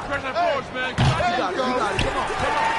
Pressure forwards, man. You got it. Come on, come on.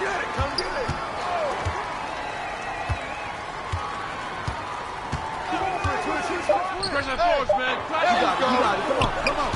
get it. Come get it. Stretch that force, man. You got it. You got it. Come on. Come on.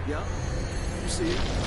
Yeah. You see it.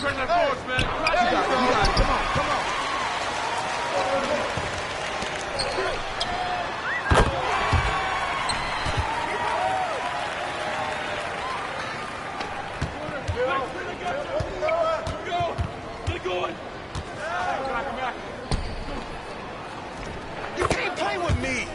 Bring the force, man. You got it. Come on, come on. You can't play with me!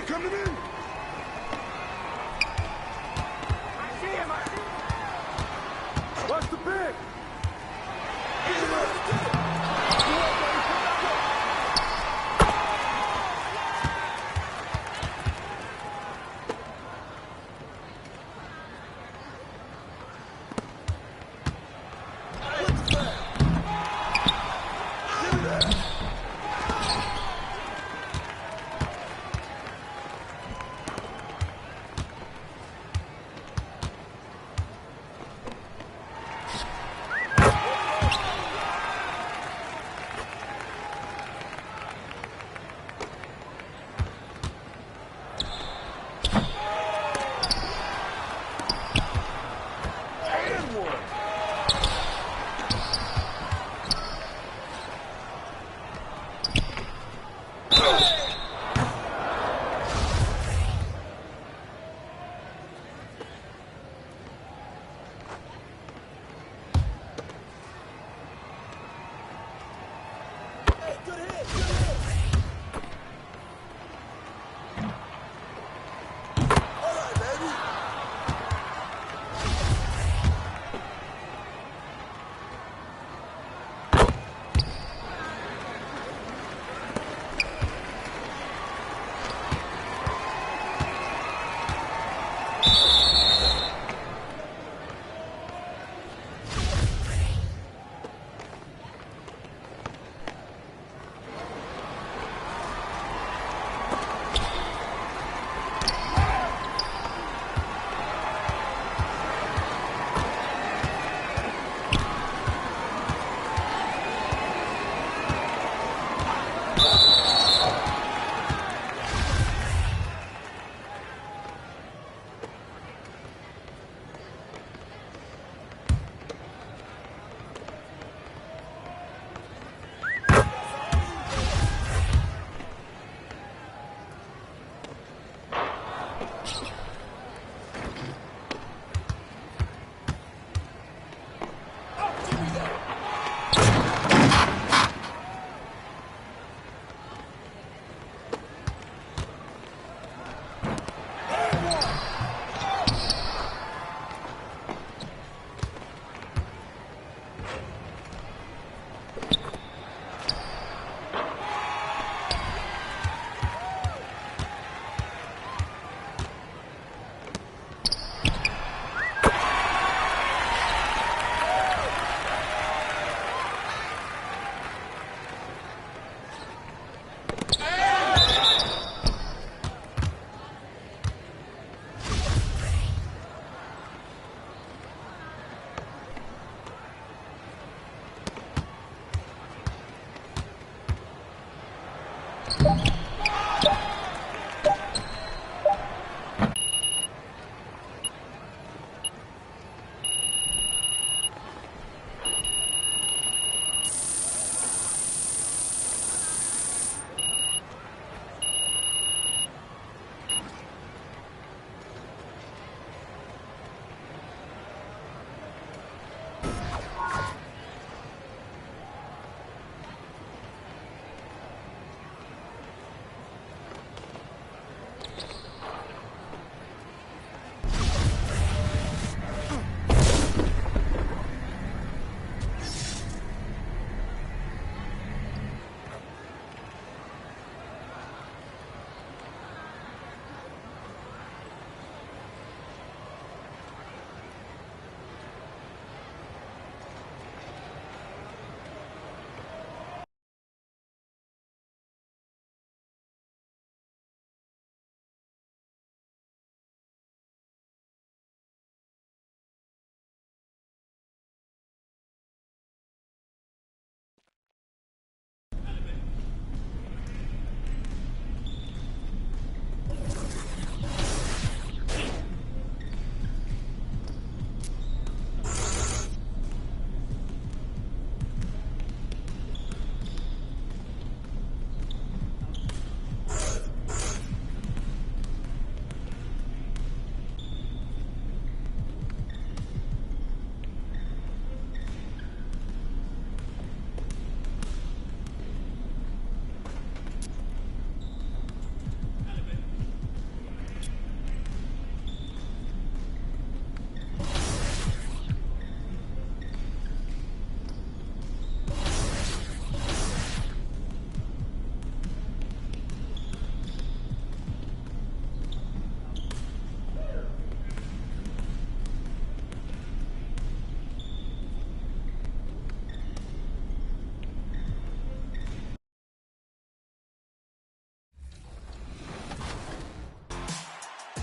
coming in. I see him. Watch the pick.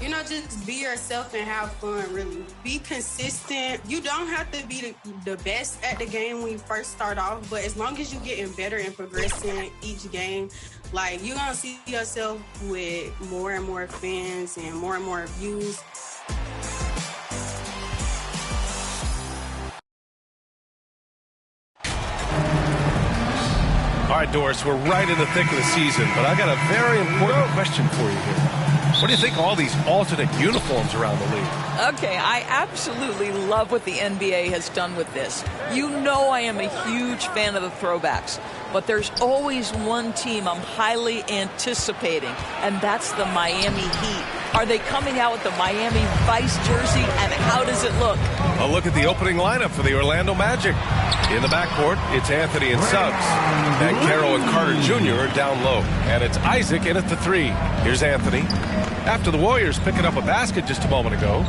Just be yourself and have fun, really. Be consistent. You don't have to be the best at the game when you first start off, but as long as you're getting better and progressing each game, like, you're going to see yourself with more and more fans and more views. All right, Doris, we're right in the thick of the season, but I got a very important question for you here. What do you think of all these alternate uniforms around the league? Okay, I absolutely love what the NBA has done with this. You know I am a huge fan of the throwbacks, but there's always one team I'm highly anticipating, and that's the Miami Heat. Are they coming out with the Miami Vice jersey, and how does it look? A look at the opening lineup for the Orlando Magic. In the backcourt, it's Anthony and Suggs. Banchero and Carter Jr. are down low. And it's Isaac in at the 3. Here's Anthony. After the Warriors picking up a basket just a moment ago.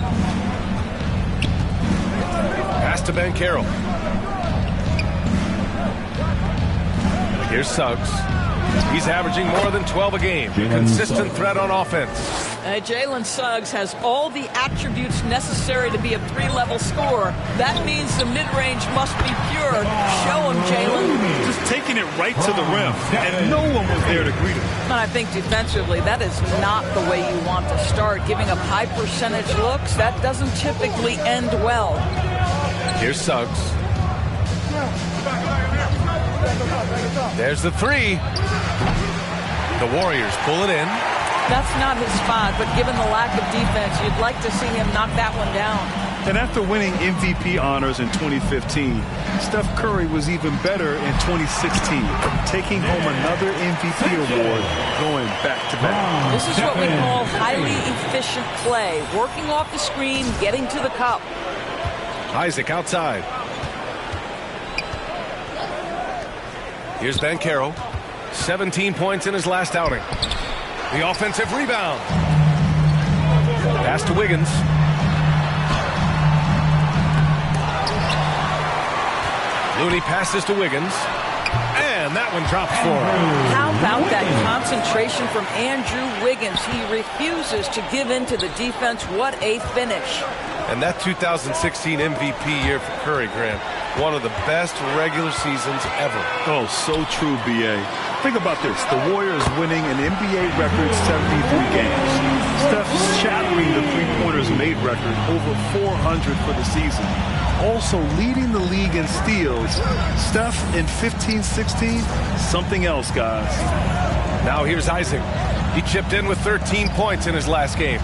Pass to Banchero. Here's Suggs. He's averaging more than 12 a game. Consistent threat on offense. Jalen Suggs has all the attributes necessary to be a 3-level scorer. That means the mid-range must be pure. Show him, Jalen. Just taking it right to the rim, and no one was there to greet him. I think defensively, that is not the way you want to start. Giving up high percentage looks, that doesn't typically end well. Here's Suggs. There's the 3. The Warriors pull it in. That's not his spot, but given the lack of defense, you'd like to see him knock that one down. And after winning MVP honors in 2015, Steph Curry was even better in 2016, taking home another MVP award, going back-to-back. This is what we call highly efficient play, working off the screen, getting to the cup. Isaac outside. Here's Banchero. 17 points in his last outing. The offensive rebound. Pass to Wiggins. Looney passes to Wiggins. And that one drops for him. How about that concentration from Andrew Wiggins? He refuses to give in to the defense. What a finish. And that 2016 MVP year for Curry, Grant. One of the best regular seasons ever. Oh, so true, B.A. Think about this. The Warriors winning an NBA record 73 games. Steph shattering the three-pointers made record, over 400 for the season. Also leading the league in steals. Steph in 15-16, something else, guys. Now here's Isaac. He chipped in with 13 points in his last game.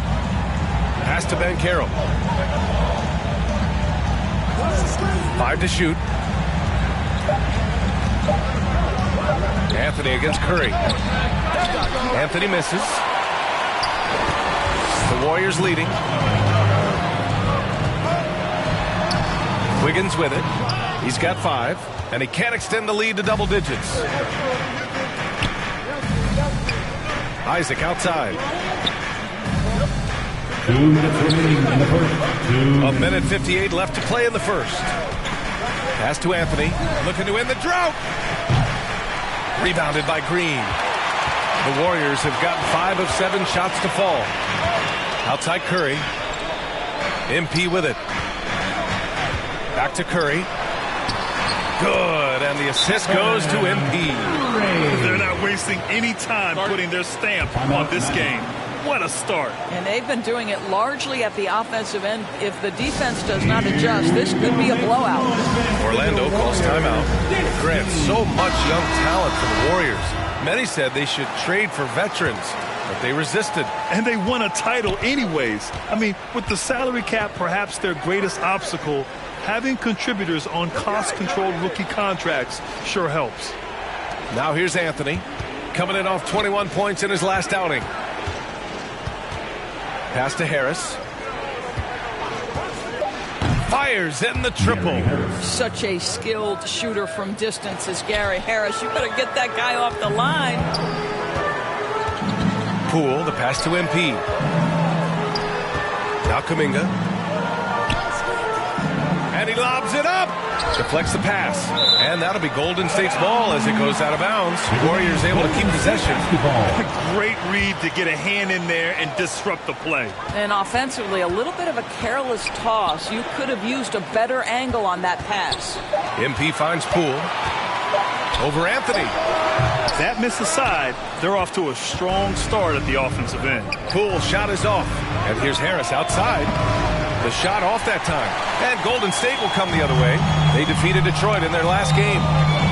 Pass to Banchero. 5 to shoot. Anthony against Curry. Anthony misses. The Warriors leading. Wiggins with it. He's got 5, and he can't extend the lead to double digits. Isaac outside. 2 minutes remaining in the first. A minute 58 left to play in the first. Pass to Anthony. Looking to end the drought. Rebounded by Green. The Warriors have gotten 5 of 7 shots to fall. Outside Curry. MP with it. Back to Curry. Good, and the assist goes to MP. They're not wasting any time putting their stamp on this game. What a start. And they've been doing it largely at the offensive end. If the defense does not adjust, this could be a blowout. Orlando calls timeout. Grant, so much young talent for the Warriors. Many said they should trade for veterans, but they resisted. And they won a title anyways. I mean, with the salary cap perhaps their greatest obstacle, having contributors on cost-controlled rookie contracts sure helps. Now here's Anthony, coming in off 21 points in his last outing. Pass to Harris. Fires in the triple. Such a skilled shooter from distance is Gary Harris. You better get that guy off the line. Poole, the pass to MP. Now Kuminga. And he lobs it up. Deflects the pass. And that'll be Golden State's ball as it goes out of bounds. Warriors able to keep possession. Great read to get a hand in there and disrupt the play. And offensively, a little bit of a careless toss. You could have used a better angle on that pass. MP finds Poole. Over Anthony. That miss aside, they're off to a strong start at the offensive end. Poole's shot is off. And here's Harris outside. The shot off that time. And Golden State will come the other way. They defeated Detroit in their last game.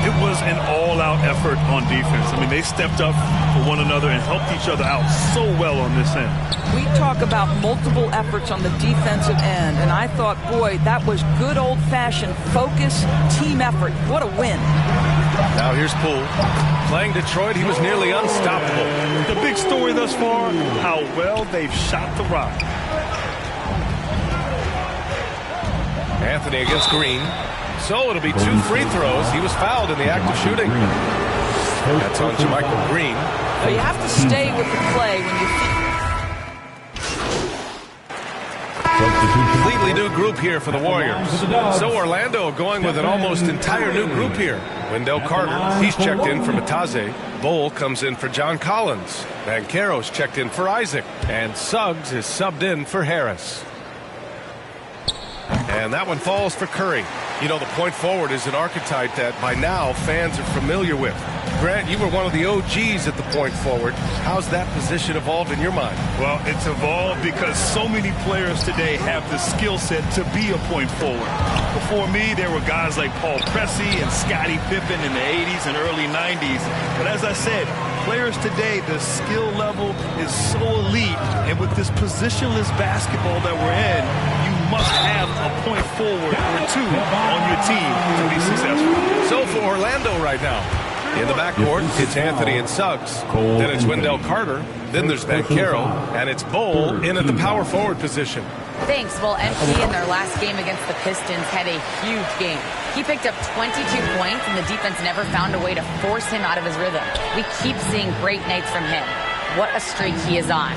It was an all-out effort on defense. I mean, they stepped up for one another and helped each other out so well on this end. We talk about multiple efforts on the defensive end, and I thought, boy, that was good old-fashioned focus, team effort. What a win. Now here's Poole. Playing Detroit, he was nearly unstoppable. The big story thus far, how well they've shot the rock. Anthony against Green. So it'll be 2 free throws. He was fouled in the act of shooting. That's on JaMychal Green. Now you have to stay with the play when you Completely new group here for the Warriors. So Orlando going with an almost entire new group here. Wendell Carter, he's checked in for Mataze. Bol comes in for John Collins. Banchero's checked in for Isaac. And Suggs is subbed in for Harris. And that one falls for Curry. You know, the point forward is an archetype that by now fans are familiar with. Grant, you were one of the OGs at the point forward. How's that position evolved in your mind? Well, it's evolved because so many players today have the skill set to be a point forward. Before me, there were guys like Paul Pressey and Scottie Pippen in the 80s and early 90s. But as I said, players today, the skill level is so elite. And with this positionless basketball that we're in, you must have a point forward or two on your team to be successful. So for Orlando right now, in the backcourt, it's Anthony and Suggs. Then it's Wendell Carter. Then there's Banchero. And it's Bol in at the power forward position. Thanks. Well, MP in their last game against the Pistons had a huge game. He picked up 22 points, and the defense never found a way to force him out of his rhythm. We keep seeing great nights from him. What a streak he is on.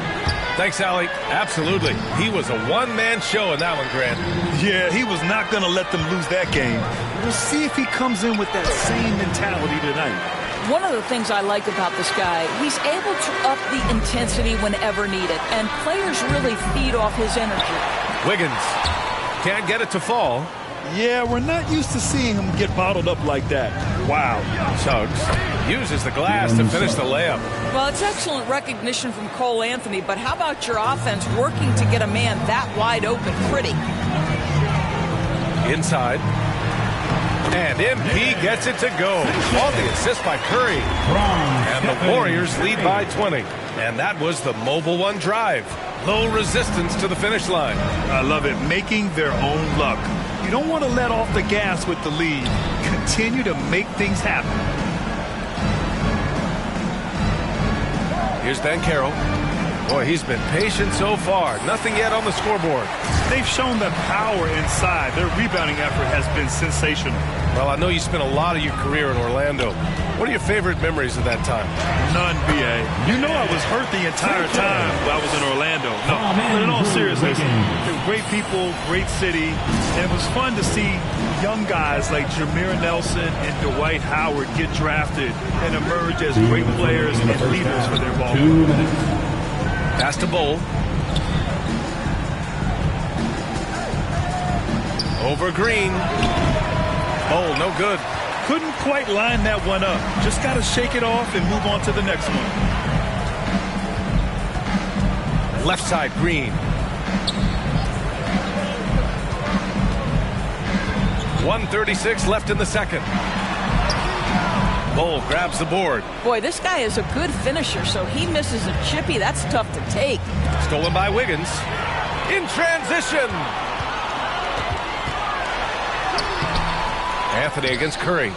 Thanks, Allie. Absolutely. He was a one-man show in that one, Grant. Yeah, he was not going to let them lose that game. We'll see if he comes in with that same mentality tonight. One of the things I like about this guy, he's able to up the intensity whenever needed, and players really feed off his energy. Wiggins can't get it to fall. Yeah, we're not used to seeing him get bottled up like that. Wow. Suggs uses the glass to finish the layup. Well, it's excellent recognition from Cole Anthony, but how about your offense working to get a man that wide open pretty? Inside. And MP gets it to go. On the assist by Curry. And the Warriors lead by 20. And that was the Mobile One drive. Low resistance to the finish line. I love it. Making their own luck. You don't want to let off the gas with the lead. Continue to make things happen. Here's Banchero. Boy, he's been patient so far. Nothing yet on the scoreboard. They've shown the power inside. Their rebounding effort has been sensational. Well, I know you spent a lot of your career in Orlando. What are your favorite memories of that time? None, B.A. You know I was hurt the entire time while I was in Orlando. No, but in all seriousness, they were great people, great city, and it was fun to see young guys like Jameer Nelson and Dwight Howard get drafted and emerge as great players and leaders for their ball. Pass to Bol. Over Green. Bol, no good. Couldn't quite line that one up. Just got to shake it off and move on to the next one. Left side, Green. 1:36 left in the second. Bol grabs the board. Boy, this guy is a good finisher, so he misses a chippy. That's tough to take. Stolen by Wiggins. In transition. Anthony against Curry.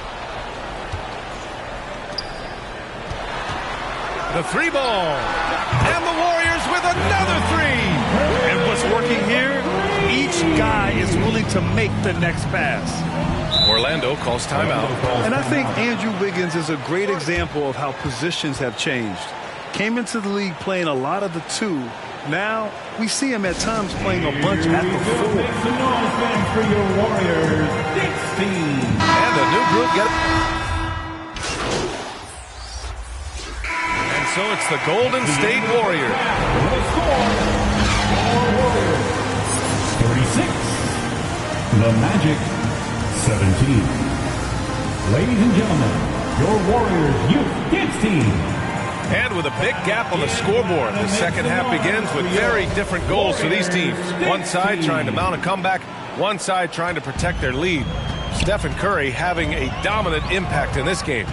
The three ball. And the Warriors with another three. And what's working here, each guy is willing to make the next pass. Orlando calls timeout. And I think Andrew Wiggins is a great example of how positions have changed. Came into the league playing a lot of the two, Now, we see him at times playing a bunch at the 4. For your Warriors, 16. And a new group get. And so it's the Golden State Warriors. 36. The Magic, 17. Ladies and gentlemen, your Warriors Youth Kids team. And with a big gap on the scoreboard, the second half begins with very different goals for these teams. One side trying to mount a comeback, one side trying to protect their lead. Stephen Curry having a dominant impact in this game.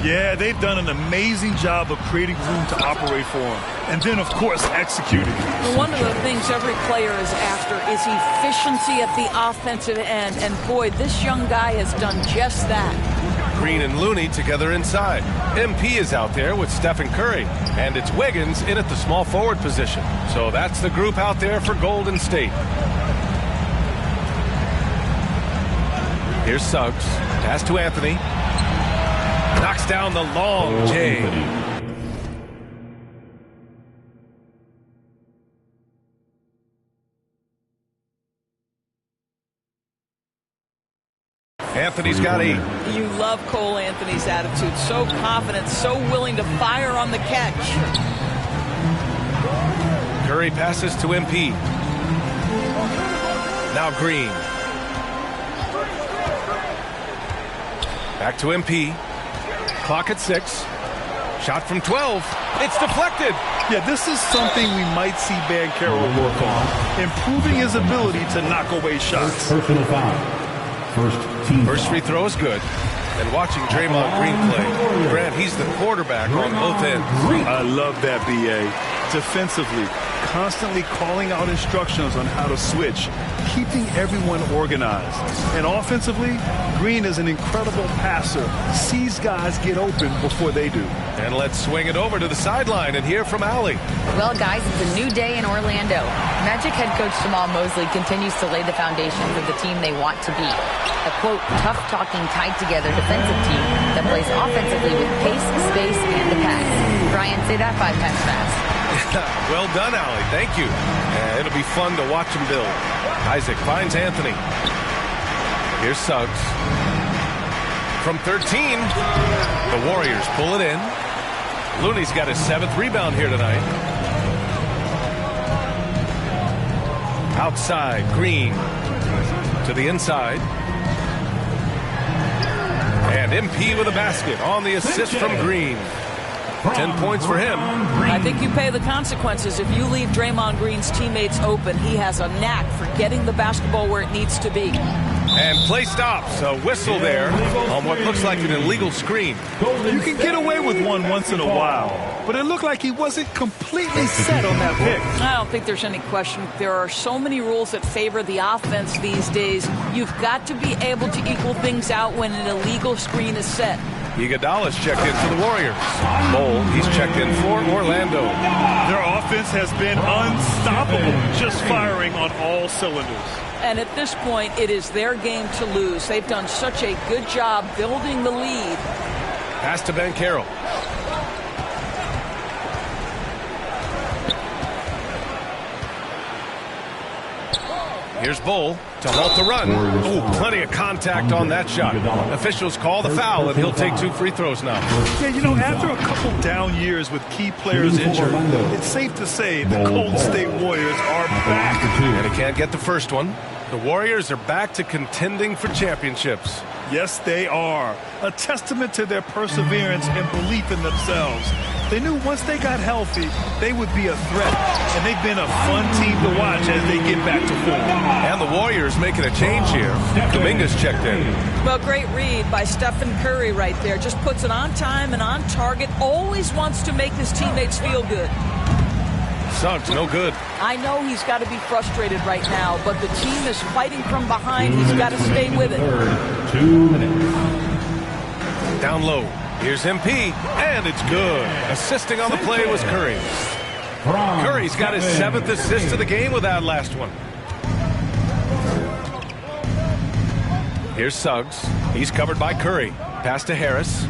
Yeah, they've done an amazing job of creating room to operate for him. And then, of course, executing. One of the things every player is after is efficiency at the offensive end. And boy, this young guy has done just that. Green and Looney together inside. MP is out there with Stephen Curry. And it's Wiggins in at the small forward position. So that's the group out there for Golden State. Here's Suggs. Pass to Anthony. Knocks down the long J. Anthony's got 8. You love Cole Anthony's attitude. So confident, so willing to fire on the catch. Curry passes to MP. Now Green. Back to MP. Clock at 6. Shot from 12. It's deflected. Yeah, this is something we might see Banchero work on. Improving his ability to knock away shots. Personal foul. First free throw is good. And watching Draymond Green play, Grant, he's the quarterback on both ends. I love that, B.A. Defensively, constantly calling out instructions on how to switch, keeping everyone organized. And offensively, Green is an incredible passer, sees guys get open before they do. And let's swing it over to the sideline and hear from Allie. Well, guys, it's a new day in Orlando. Magic head coach Jamal Mosley continues to lay the foundation for the team they want to be. A, quote, tough-talking, tied-together defensive team that plays offensively with pace, space, and the pass. Brian, say that 5 times fast. Well done, Allie. Thank you. It'll be fun to watch him build. Isaac finds Anthony. Here's Suggs. From 13, the Warriors pull it in. Looney's got his 7th rebound here tonight. Outside, Green to the inside. And MP with a basket on the assist from Green. 10 points for him. I think you pay the consequences. If you leave Draymond Green's teammates open, he has a knack for getting the basketball where it needs to be. And play stops. A whistle there on what looks like an illegal screen. You can get away with one once in a while, but it looked like he wasn't completely set on that pick. I don't think there's any question. There are so many rules that favor the offense these days. You've got to be able to equal things out when an illegal screen is set. Iguodala's checked in for the Warriors. Bol, he's checked in for Orlando. Their offense has been unstoppable, just firing on all cylinders. And at this point, it is their game to lose. They've done such a good job building the lead. Pass to Banchero. Here's Bol to halt the run. Ooh, plenty of contact on that shot. Officials call the foul, and he'll take 2 free throws now. Yeah, you know, after a couple down years with key players injured, it's safe to say the Golden State Warriors are back. And he can't get the first one. The Warriors are back to contending for championships. Yes, they are. A testament to their perseverance and belief in themselves. They knew once they got healthy, they would be a threat. And they've been a fun team to watch as they get back to form. And the Warriors making a change here. Dominguez checked in. Well, great read by Stephen Curry right there. Just puts it on time and on target. Always wants to make his teammates feel good. Suggs, no good. I know he's got to be frustrated right now, but the team is fighting from behind. He's got to stay with it. 2 minutes. Down low. Here's MP, and it's good. Assisting on the play was Curry. Curry's got his 7th assist of the game with that last one. Here's Suggs. He's covered by Curry. Pass to Harris.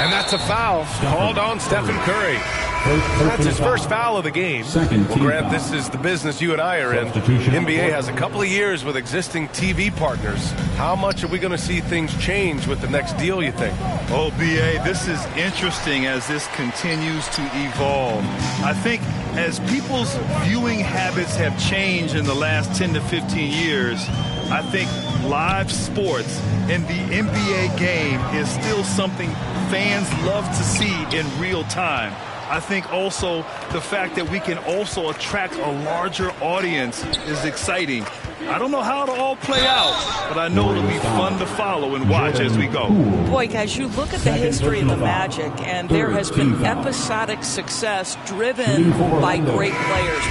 And that's a foul called on Stephen Curry. That's his first foul of the game. Well, Grant, this is the business you and I are in. NBA has a couple of years with existing TV partners. How much are we going to see things change with the next deal, you think? Oh, B.A., this is interesting as this continues to evolve. I think as people's viewing habits have changed in the last 10 to 15 years, I think live sports in the NBA game is still something fans love to see in real time. I think also the fact that we can also attract a larger audience is exciting. I don't know how it'll all play out, but I know it'll be fun to follow and watch as we go. Boy, guys, you look at the history of the Magic, and there has been episodic success driven by great players.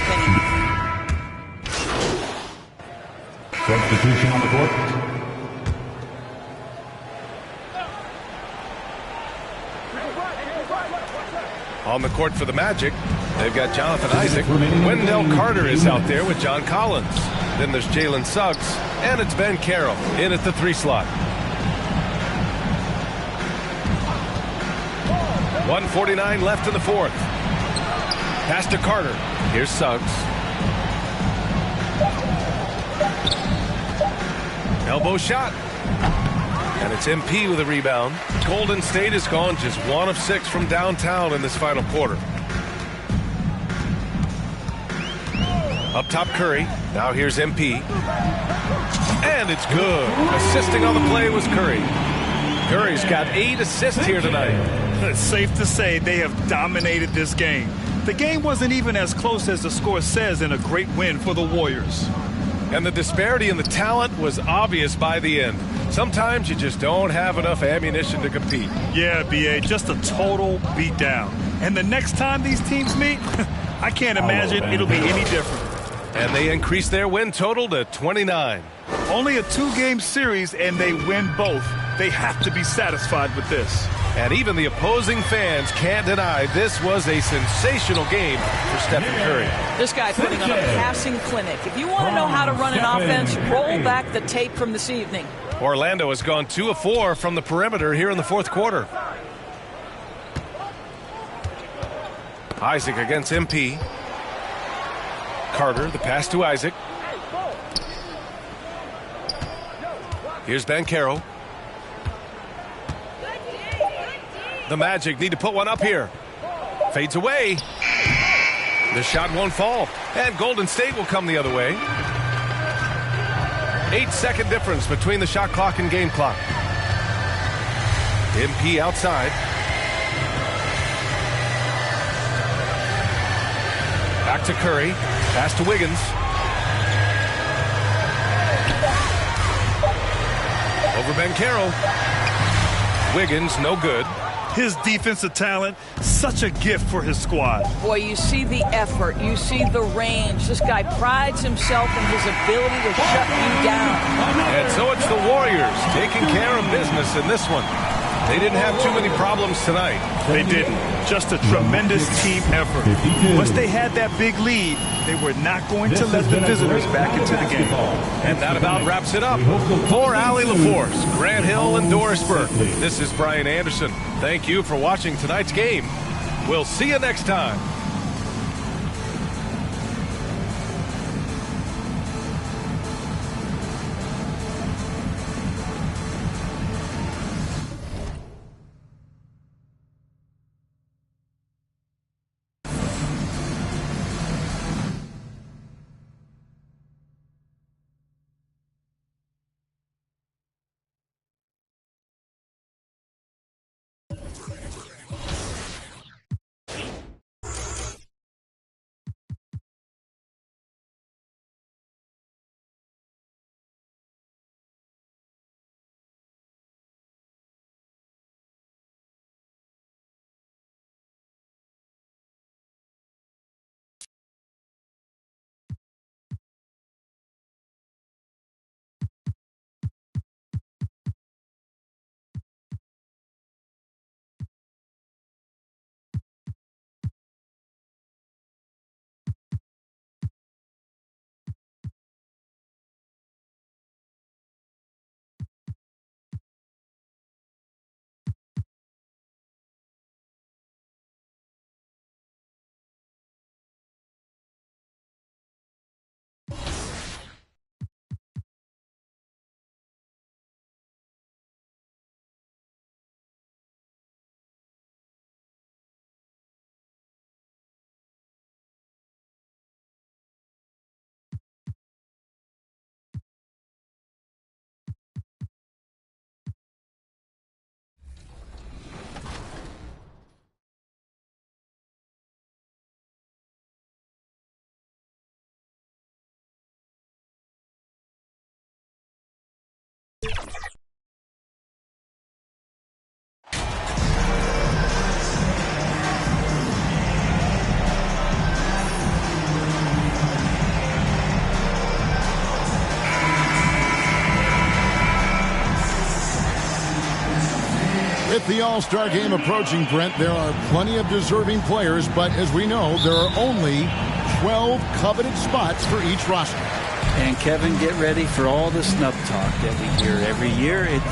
Substitution on the court. On the court for the Magic, they've got Jonathan Isaac. Wendell Carter is out there with John Collins. Then there's Jalen Suggs, and it's Ben Carroll in at the 3 slot. 1:49 left in the fourth. Pass to Carter. Here's Suggs. Elbow shot. And it's MP with a rebound. Golden State has gone just 1 of 6 from downtown in this final quarter. Up top, Curry. Now here's MP. And it's good. Assisting on the play was Curry. Curry's got 8 assists here tonight. It's safe to say they have dominated this game. The game wasn't even as close as the score says in a great win for the Warriors. And the disparity in the talent was obvious by the end. Sometimes you just don't have enough ammunition to compete. Yeah, B.A., just a total beatdown. And the next time these teams meet, I can't imagine it'll be any different. And they increase their win total to 29. Only a 2-game series, and they win both. They have to be satisfied with this. And even the opposing fans can't deny this was a sensational game for Stephen Curry. This guy putting on a passing clinic. If you want to know how to run an offense, roll back the tape from this evening. Orlando has gone 2 of 4 from the perimeter here in the fourth quarter. Isaac against MP. Carter, the pass to Isaac. Here's Banchero. The Magic need to put one up here. Fades away. The shot won't fall. And Golden State will come the other way. 8-second difference between the shot clock and game clock. MP outside. Back to Curry. Pass to Wiggins. Over Banchero. Wiggins, no good. His defensive talent, such a gift for his squad. Boy, you see the effort. You see the range. This guy prides himself in his ability to shut you down. And so it's the Warriors taking care of business in this one. They didn't have too many problems tonight. They didn't. Just a tremendous team effort. Once they had that big lead, they were not going to let the visitors back into the game. And that about wraps it up. For Allie LaForce, Grant Hill, and Doris Burke, this is Brian Anderson. Thank you for watching tonight's game. We'll see you next time. With the All-Star game approaching, Brent, there are plenty of deserving players, but as we know, there are only 12 coveted spots for each roster. And Kevin, get ready for all the snub talk that we hear every year. It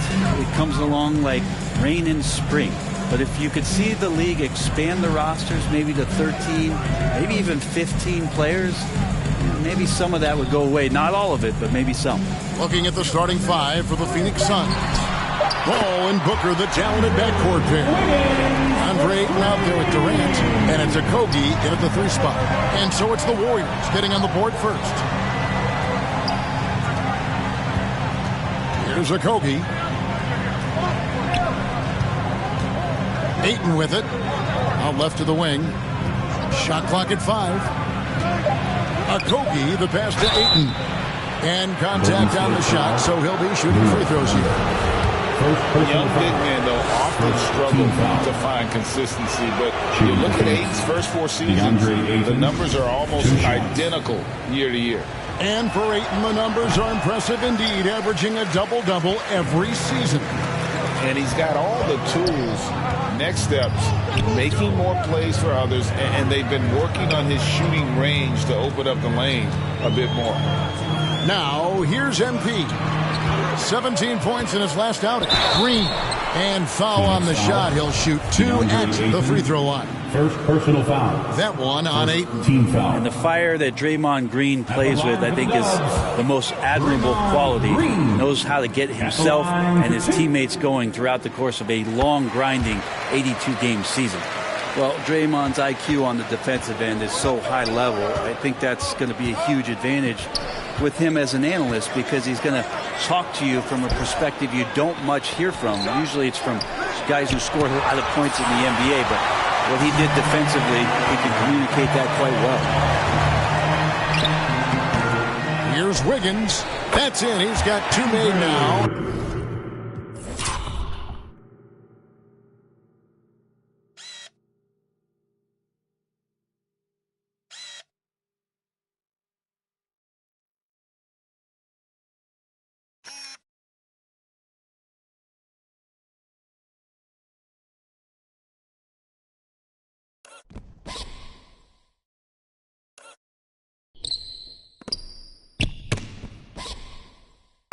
comes along like rain in spring. But if you could see the league expand the rosters maybe to 13, maybe even 15 players, maybe some of that would go away. Not all of it, but maybe some. Looking at the starting five for the Phoenix Suns. Ball and Booker, the talented backcourt pair. Andre Ayton out there with Durant, and it's Okogie in at the 3 spot. And so it's the Warriors getting on the board first. Here's Okogie. Ayton with it. Out left to the wing. Shot clock at 5. Okogie, the pass to Ayton. And contact on the shot, so he'll be shooting free throws here. Young big man, though, often struggle to find consistency. But you look at Ayton's first 4 seasons, the numbers are almost identical year to year. And for Ayton, the numbers are impressive indeed, averaging a double-double every season. And he's got all the tools. Next steps, making more plays for others, and they've been working on his shooting range to open up the lane a bit more. Now, here's MP. 17 points in his last outing. Green. And foul on the shot. He'll shoot 2 at the free throw line. First personal foul. That one on Ayton. Team foul. And the fire that Draymond Green plays with, I think, is the most admirable quality. He knows how to get himself and his teammates going throughout the course of a long, grinding 82-game season. Well, Draymond's IQ on the defensive end is so high level. I think that's going to be a huge advantage with him as an analyst, because he's going to talk to you from a perspective you don't much hear from. Usually it's from guys who score a lot of points in the NBA, but what he did defensively, he can communicate that quite well. Here's Wiggins. That's in. He's got 2 made now.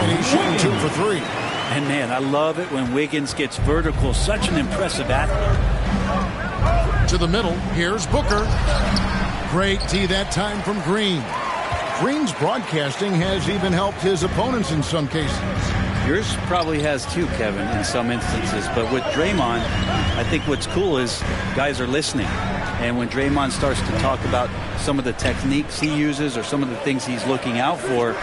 He's shooting 2 for 3. And man, I love it when Wiggins gets vertical. Such an impressive athlete. To the middle, here's Booker. Great tee that time from Green. Green's broadcasting has even helped his opponents in some cases. Yours probably has too, Kevin, in some instances. But with Draymond, I think what's cool is guys are listening. And when Draymond starts to talk about some of the techniques he uses or some of the things he's looking out for,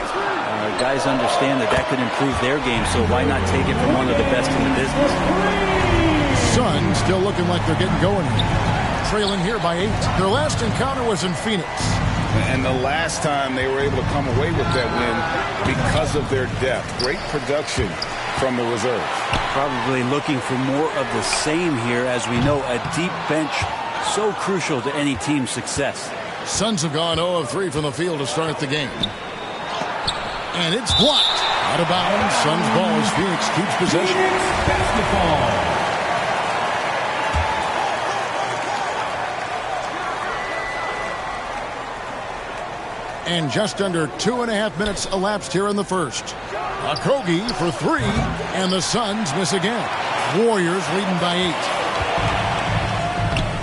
guys understand that that could improve their game. So why not take it from one of the best in the business? Suns still looking like they're getting going here. Trailing here by 8. Their last encounter was in Phoenix. And the last time they were able to come away with that win because of their depth. Great production from the reserves. Probably looking for more of the same here. As we know, a deep bench so crucial to any team's success. Suns have gone 0 of 3 from the field to start the game. And it's blocked. Out of bounds. Suns ball as Phoenix keeps possession. Basketball. And just under 2.5 minutes elapsed here in the first. Okogie for 3, and the Suns miss again. Warriors leading by 8.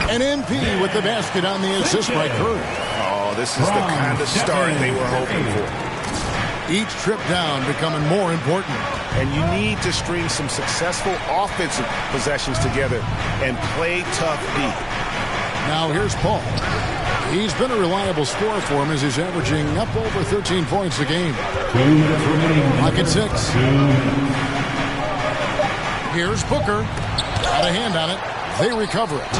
And MP with the basket on the assist by Curry. Oh, this is the kind of start they were hoping for. Each trip down becoming more important. And you need to string some successful offensive possessions together and play tough deep. Now here's Paul. He's been a reliable scorer for him as he's averaging up over 13 points a game. 2 minutes remaining. Clock at 6. Here's Booker. Got a hand on it. They recover it.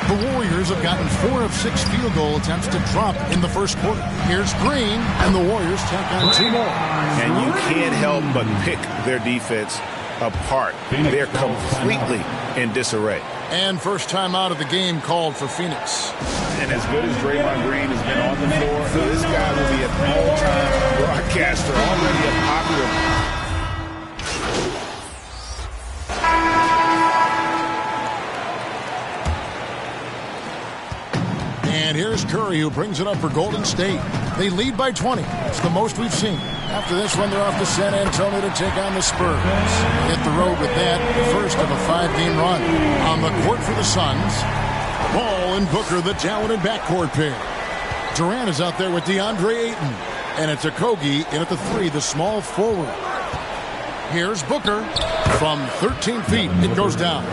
The Warriors have gotten 4 of 6 field goal attempts to drop in the first quarter. Here's Green, and the Warriors tack on 2 more. And you can't help but pick their defense apart. They're completely in disarray. And first time out of the game called for Phoenix. And as good as Draymond Green has been on the floor, this guy will be an all-time broadcaster, already a popular. And here's Curry, who brings it up for Golden State. They lead by 20. It's the most we've seen. After this one, they're off to San Antonio to take on the Spurs. Hit the road with that, first of a 5-game run. On the court for the Suns, Ball and Booker, the talented backcourt pair. Durant is out there with DeAndre Ayton. And it's Okogie in at the 3, the small forward. Here's Booker. From 13 feet, it goes down.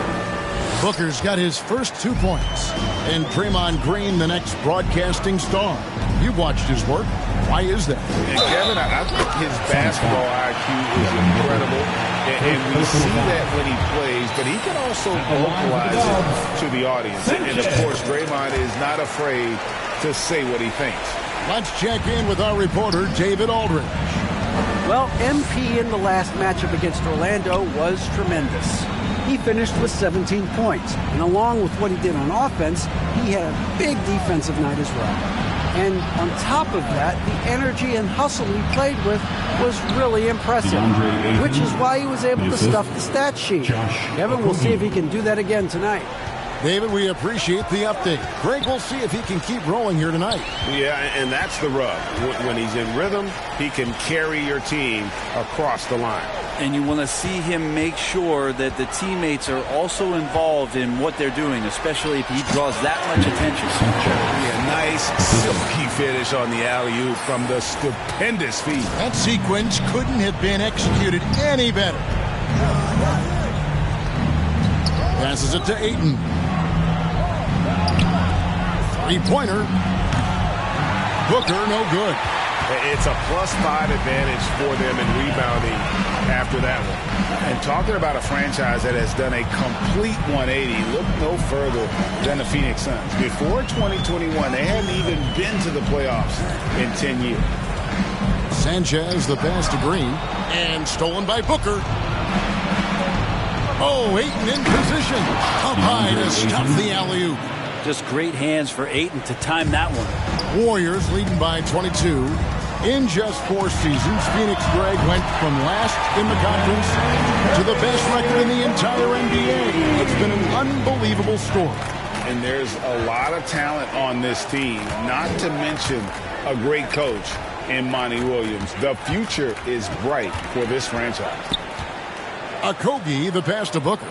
Booker's got his first 2 points. And Draymond Green, the next broadcasting star. You've watched his work. Why is that? And Kevin, I think his basketball IQ is incredible. And we see that when he plays, but he can also vocalize it to the audience. And of course, Draymond is not afraid to say what he thinks. Let's check in with our reporter, David Aldridge. Well, MP in the last matchup against Orlando was tremendous. He finished with 17 points, and along with what he did on offense, he had a big defensive night as well. And on top of that, the energy and hustle he played with was really impressive, which is why he was able to stuff the stat sheet. Kevin, we'll see if he can do that again tonight. David, we appreciate the update. Greg, we'll see if he can keep rolling here tonight. Yeah, and that's the rub. When he's in rhythm, he can carry your team across the line. And you want to see him make sure that the teammates are also involved in what they're doing, especially if he draws that much attention. Yeah, nice, silky finish on the alley-oop from the stupendous feet. That sequence couldn't have been executed any better. Passes it to Ayton. Three-pointer. Booker, no good. It's a +5 advantage for them in rebounding after that one. And talking about a franchise that has done a complete 180, look no further than the Phoenix Suns. Before 2021, they hadn't even been to the playoffs in 10 years. Sanchez, the pass to Green, and stolen by Booker. Oh, Ayton in position. Up high to stop the alley-oop. Just great hands for Ayton to time that one. Warriors leading by 22. In just 4 seasons, Phoenix, Greg, went from last in the conference to the best record in the entire NBA. It's been an unbelievable story. And there's a lot of talent on this team, not to mention a great coach in Monty Williams. The future is bright for this franchise. Okogie, the pass to Booker.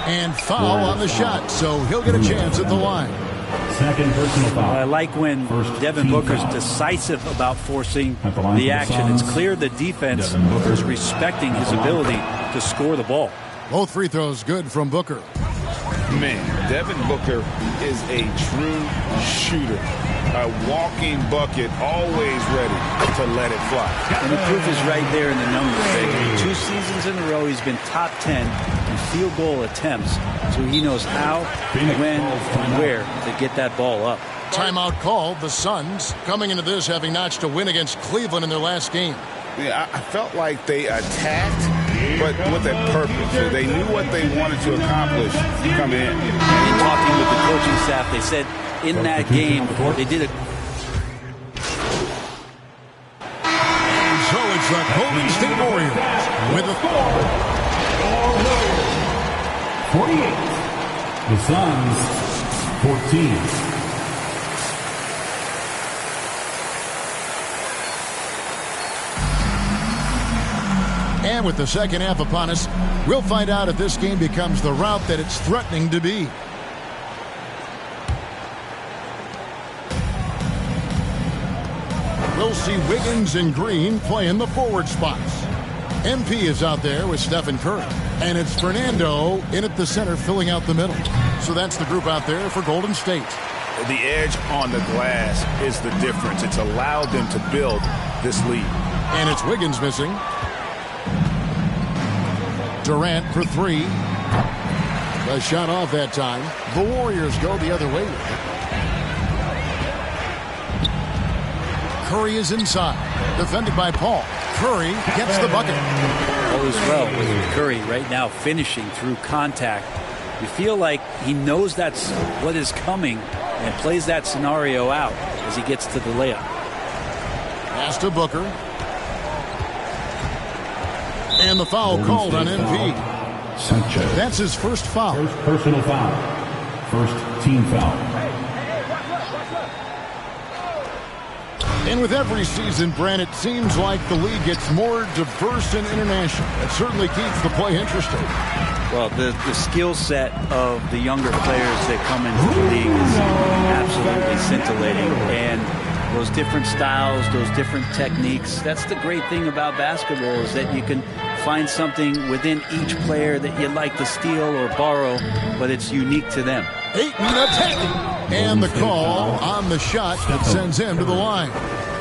And foul on the shot, so he'll get a chance at the line. Second personal foul. I like when Devin Booker's decisive about forcing the action. It's clear the defense is respecting his ability to score the ball. Both free throws good from Booker. Man, Devin Booker is a true shooter. A walking bucket, always ready to let it fly. And the proof is right there in the numbers. Baker. 2 seasons in a row, he's been top 10 in field goal attempts, so he knows how, when, and where to get that ball up. Timeout called. The Suns coming into this having notched a win against Cleveland in their last game. Yeah, I felt like they attacked, but with a purpose. They knew what they wanted to accomplish coming in. And in talking with the coaching staff, they said in that game they did it. And so it's the Golden State Warriors with a 48. The Suns 14. And with the second half upon us, we'll find out if this game becomes the route that it's threatening to be. We'll see Wiggins and Green play in the forward spots. MP is out there with Stephen Curry. And it's Fernando in at the center filling out the middle. So that's the group out there for Golden State. The edge on the glass is the difference. It's allowed them to build this lead. And it's Wiggins missing. Durant for 3. The shot off that time. The Warriors go the other way with it. Curry is inside. Defended by Paul. Curry gets the bucket. All is well with Curry right now finishing through contact. You feel like he knows that's what is coming and plays that scenario out as he gets to the layup. Pass to Booker. And the foul called on MP. Sanchez. That's his first foul. First personal foul. First team foul. And with every season, Brent, it seems like the league gets more diverse and international. It certainly keeps the play interesting. Well, the skill set of the younger players that come into the league is absolutely scintillating. And those different styles, those different techniques, that's the great thing about basketball, is that you can find something within each player that you'd like to steal or borrow, but it's unique to them. Ayton attacking. And the call on the shot that sends him to the line.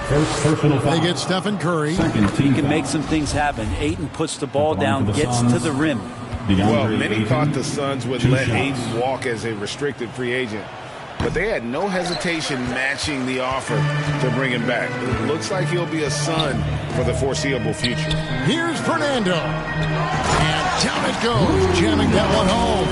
First personal foul. They get Stephen Curry. He can make some things happen. Ayton puts the ball down, gets to the rim. Well, many thought the Suns would let Ayton walk as a restricted free agent, but they had no hesitation matching the offer to bring him back. It looks like he'll be a Sun for the foreseeable future. Here's Fernando. And down it goes, jamming that one home.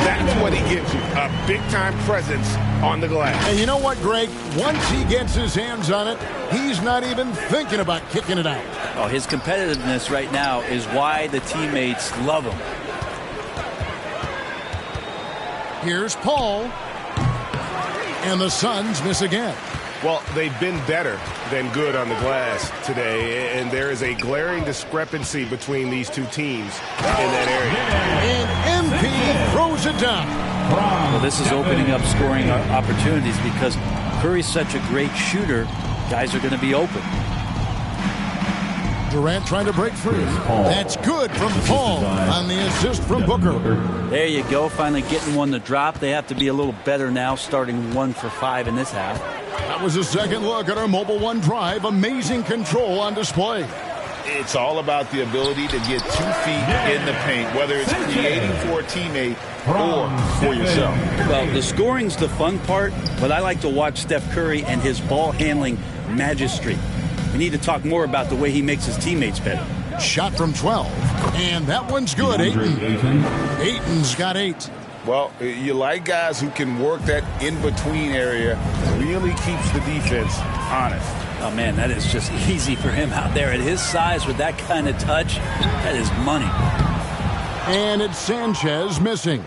That's what he gives you, a big-time presence on the glass. And you know what, Greg? Once he gets his hands on it, he's not even thinking about kicking it out. Oh, his competitiveness right now is why the teammates love him. Here's Paul. And the Suns miss again. Well, they've been better than good on the glass today, and there is a glaring discrepancy between these two teams in that area. And MP throws it down. Well, this is opening up scoring opportunities because Curry's such a great shooter. Guys are going to be open. Durant trying to break free. That's good from Paul on the assist from Booker. There you go, finally getting one to drop. They have to be a little better now, starting 1 for 5 in this half. That was a second look at our Mobile One drive. Amazing control on display. It's all about the ability to get 2 feet in the paint, whether it's creating for a teammate or for yourself. Well, the scoring's the fun part, but I like to watch Steph Curry and his ball handling magistry. We need to talk more about the way he makes his teammates better. Shot from 12, and that one's good. Ayton's got 8. Well, you like guys who can work that in-between area, really keeps the defense honest. Oh, man, that is just easy for him out there. At his size, with that kind of touch, that is money. And it's Sanchez missing.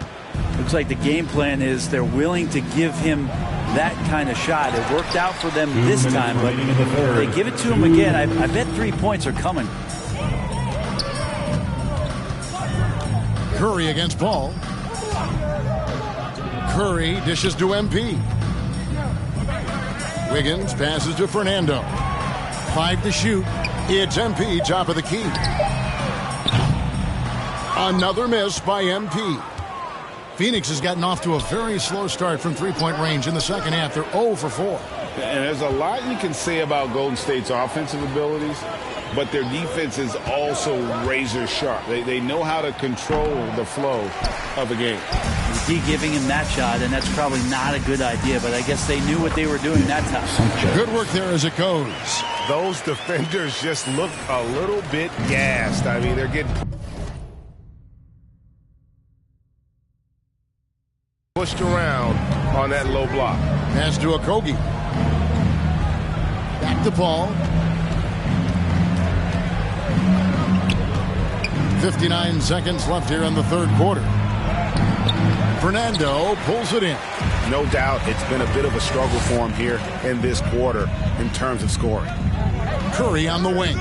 Looks like the game plan is they're willing to give him that kind of shot. It worked out for them this time, but if they give it to him again, I bet 3 points are coming. Curry against Paul. Curry dishes to MP. Wiggins passes to Fernando. 5 to shoot. It's MP, top of the key. Another miss by MP. Phoenix has gotten off to a very slow start from three-point range in the second half. They're 0 for 4. And there's a lot you can say about Golden State's offensive abilities, but their defense is also razor sharp. They know how to control the flow of a game. D giving him that shot, and that's probably not a good idea, but I guess they knew what they were doing that time. Good work there as it goes. Those defenders just look a little bit gassed. I mean, they're getting pushed around on that low block. Pass to Okogie. Back to Paul. 59 seconds left here in the third quarter. Fernando pulls it in. No doubt it's been a bit of a struggle for him here in this quarter in terms of scoring. Curry on the wing.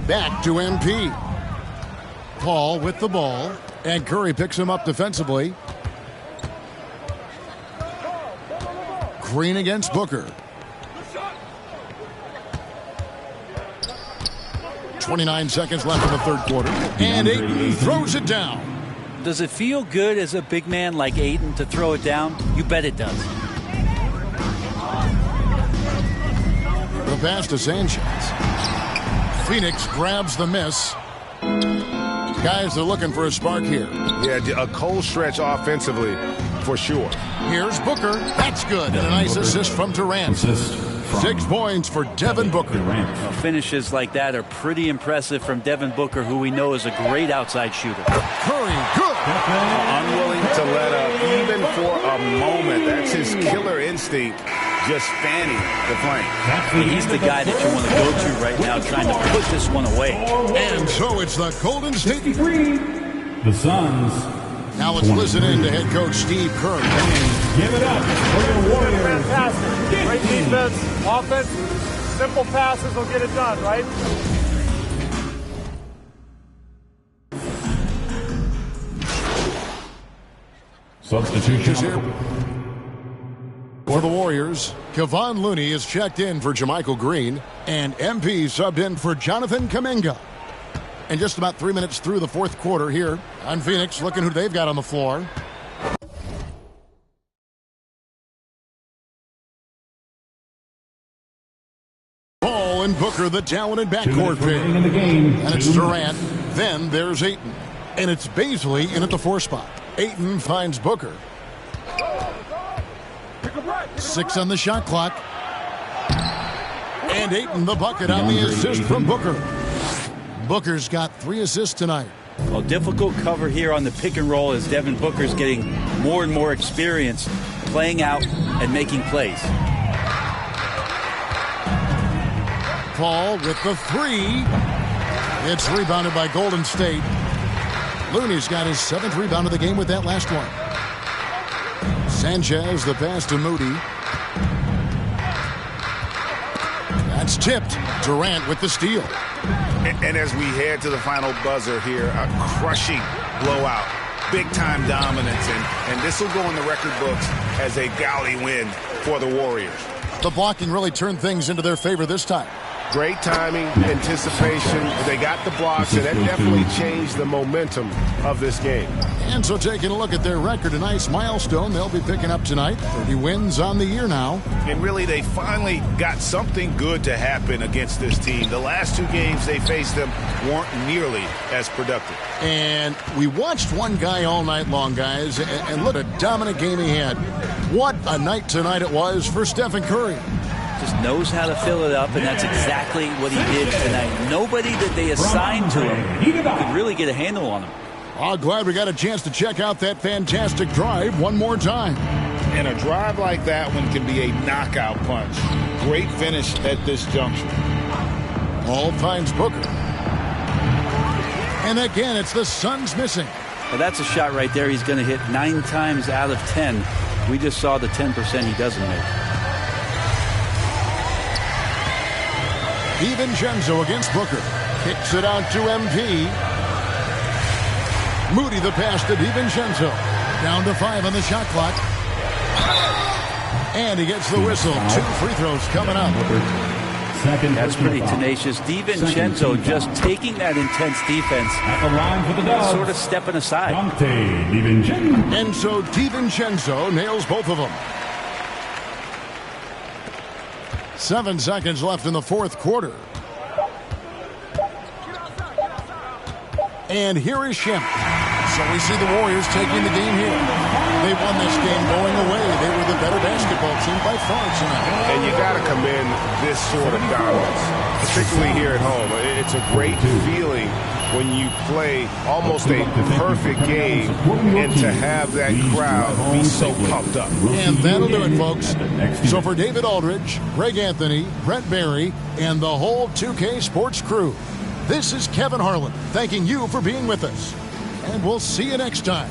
Back to MP. Paul with the ball. And Curry picks him up defensively. Green against Booker. 29 seconds left in the third quarter. And Ayton throws it down. Does it feel good as a big man like Ayton to throw it down? You bet it does. The pass to Sanchez. Phoenix grabs the miss. Guys are looking for a spark here. Yeah, a cold stretch offensively for sure. Here's Booker. That's good. And a nice assist from Durant. 6 points for Devin Booker. Finishes like that are pretty impressive from Devin Booker, who we know is a great outside shooter. Curry, good. Unwilling to let up even for a moment. That's his killer instinct just fanning the flame. He's the guy that you want to go to right now, trying to put this one away. And so it's the Golden State. The Suns. Now let's listen in to head coach Steve Kerr. Give it up for the Warriors. Fantastic. Great defense, offense, simple passes will get it done, right? Substitution here for the Warriors. Kevon Looney is checked in for Jermichael Green, and MP subbed in for Jonathan Kuminga. And just about 3 minutes through the fourth quarter here on Phoenix, looking who they've got on the floor. Paul and Booker, the talented backcourt pair. And it's Durant. Then there's Ayton. And it's Bazley in at the 4 spot. Ayton finds Booker. 6 on the shot clock. And Ayton the bucket on the assist from Booker. Booker's got 3 assists tonight. Well, difficult cover here on the pick and roll as Devin Booker's getting more and more experience playing out and making plays. Paul with the 3. It's rebounded by Golden State. Looney's got his 7th rebound of the game with that last one. Sanchez the pass to Moody. That's tipped. Durant with the steal. And as we head to the final buzzer here, a crushing blowout, big-time dominance, and this will go in the record books as a gaudy win for the Warriors. The blocking really turned things into their favor this time. Great timing, anticipation. They got the blocks, and that definitely changed the momentum of this game. And so taking a look at their record, a nice milestone they'll be picking up tonight. 30 wins on the year now. And really, they finally got something good to happen against this team. The last 2 games they faced them weren't nearly as productive. And we watched one guy all night long, guys, and look at a dominant game he had. What a night tonight it was for Stephen Curry. Just knows how to fill it up, and that's exactly what he did tonight. Nobody that they assigned to him could really get a handle on him. Oh, glad we got a chance to check out that fantastic drive one more time. And a drive like that one can be a knockout punch. Great finish at this juncture. Paul finds Booker. And again, it's the Suns missing. Well, that's a shot right there he's going to hit 9 times out of 10. We just saw the 10% he doesn't make. DiVincenzo against Booker. Kicks it out to MP. Moody the pass to DiVincenzo. Down to 5 on the shot clock. And he gets the whistle. 2 free throws coming up. That's pretty tenacious. DiVincenzo just taking that intense defense and sort of stepping aside. And so DiVincenzo nails both of them. 7 seconds left in the fourth quarter. And here is Shem. So we see the Warriors taking the game here. They won this game going away. They were the better basketball team by far tonight. And you got to commend this sort of dominance, particularly here at home. It's a great feeling when you play almost a perfect game and to have that crowd be so pumped up. And that'll do it, folks. So for David Aldridge, Greg Anthony, Brent Barry, and the whole 2K Sports crew, this is Kevin Harlan thanking you for being with us. And we'll see you next time.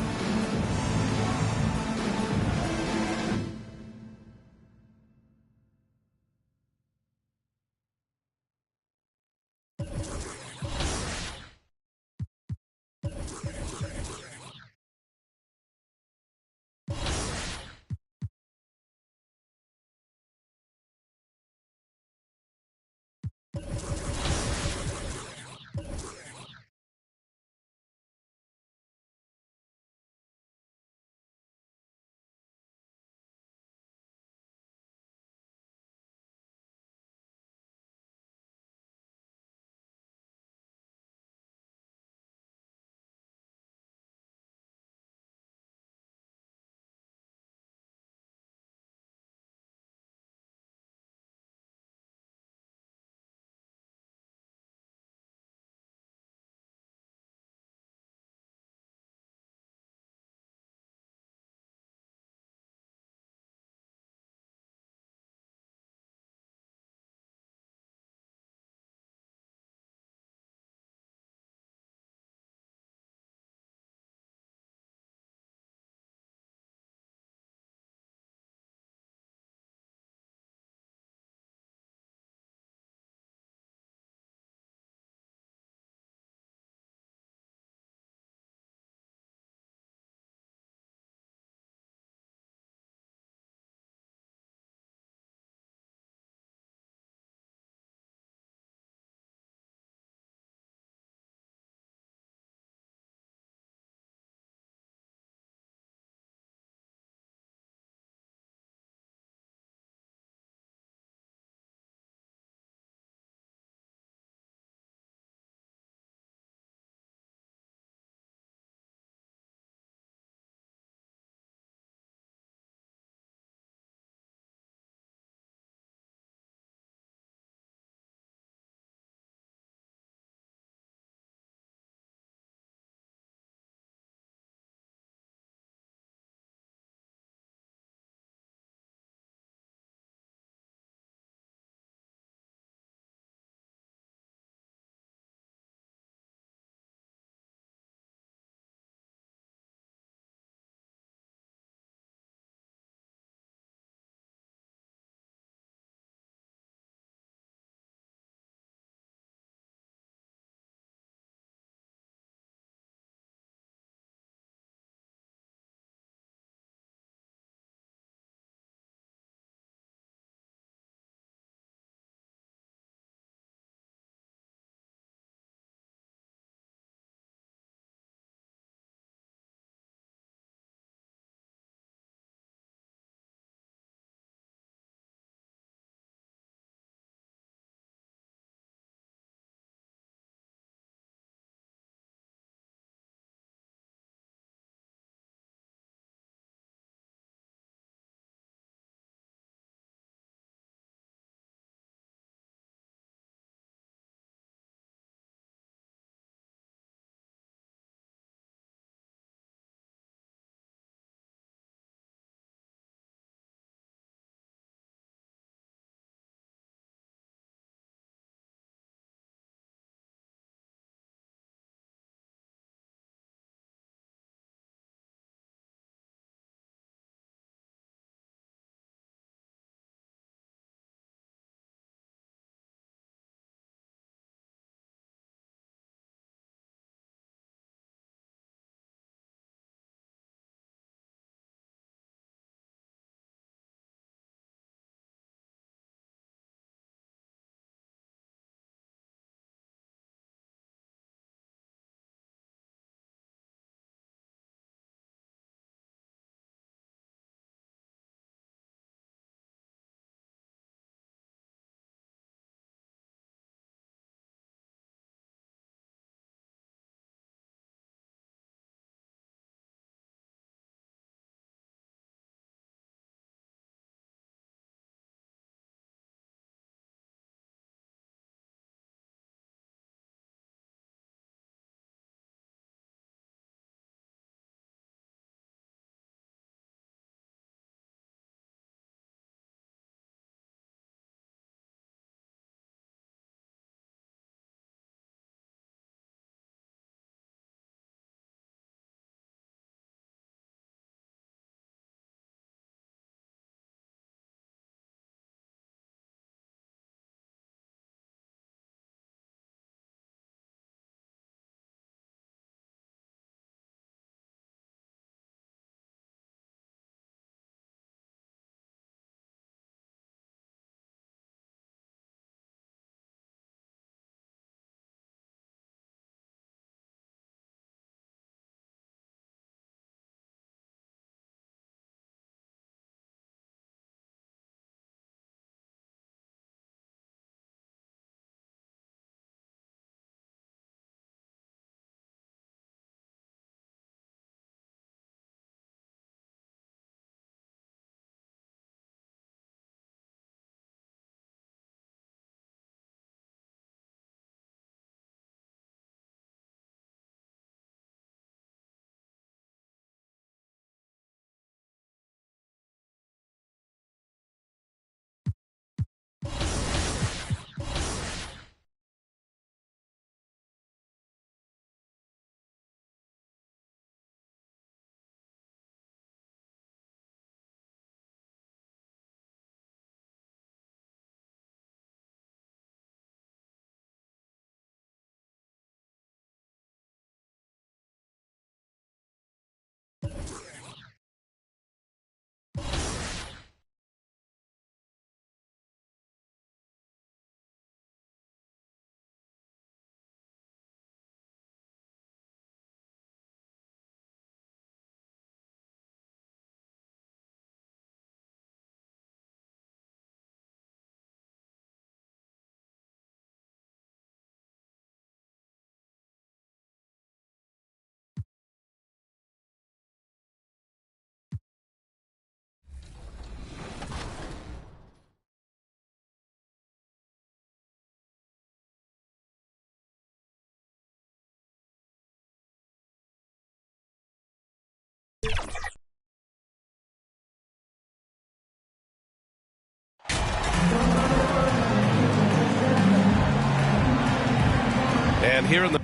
And here in the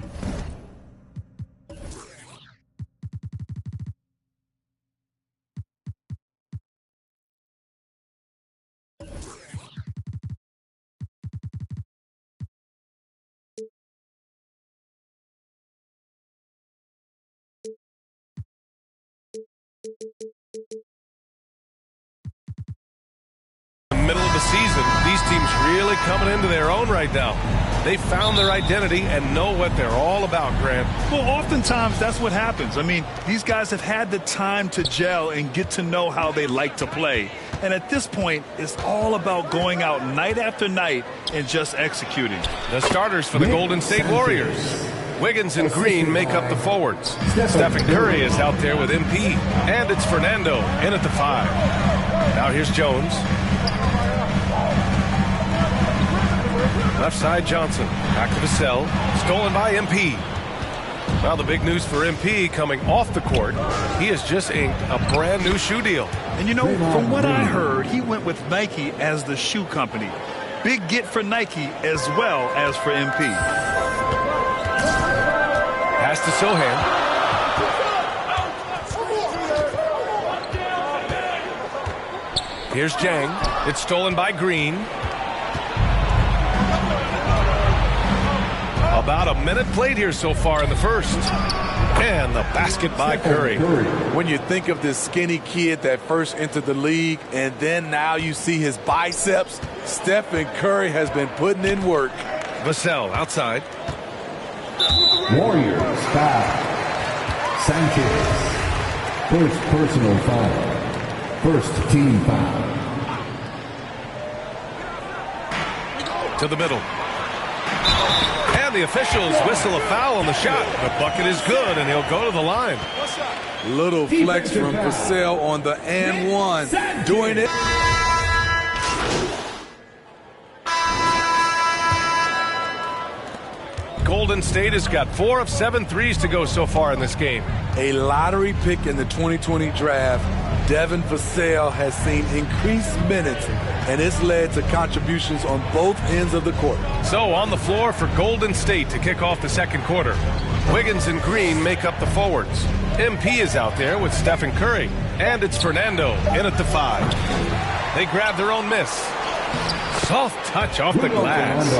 middle of the season, these teams really coming into their own right now. They found their identity and know what they're all about, Grant. Well, oftentimes that's what happens. I mean, these guys have had the time to gel and get to know how they like to play. And at this point, it's all about going out night after night and just executing. The starters for the Golden State Warriors. Wiggins and Green make up the forwards. Stephen Curry is out there with MP. And it's Fernando in at the 5. Now here's Jones. Left side, Johnson. Back to Vassell. Stolen by MP. Well, the big news for MP coming off the court, he has just inked a brand new shoe deal. And you know, from what I heard, he went with Nike as the shoe company. Big get for Nike as well as for MP. Pass to Sohan. Here's Jang. It's stolen by Green. About a minute played here so far in the first. And the basket by Curry. When you think of this skinny kid that first entered the league, and then now you see his biceps, Stephen Curry has been putting in work. Vassell outside. Warriors foul. Sanchez. First personal foul. First team foul. To the middle. And the officials whistle a foul on the shot. The bucket is good, and he'll go to the line. Little flex from Vassell on the and one. Doing it. Golden State has got 4 of 7 threes to go so far in this game. A lottery pick in the 2020 draft, Devin Vassell has seen increased minutes, and it's led to contributions on both ends of the court. So on the floor for Golden State to kick off the second quarter. Wiggins and Green make up the forwards. MP is out there with Stephen Curry. And it's Fernando in at the 5. They grab their own miss. Soft touch off the glass.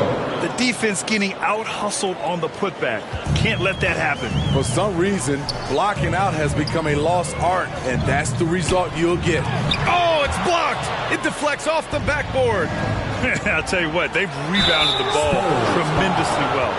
The defense getting out-hustled on the putback. Can't let that happen. For some reason, blocking out has become a lost art, and that's the result you'll get. Oh, it's blocked. It deflects off the backboard. I'll tell you what, they've rebounded the ball tremendously well.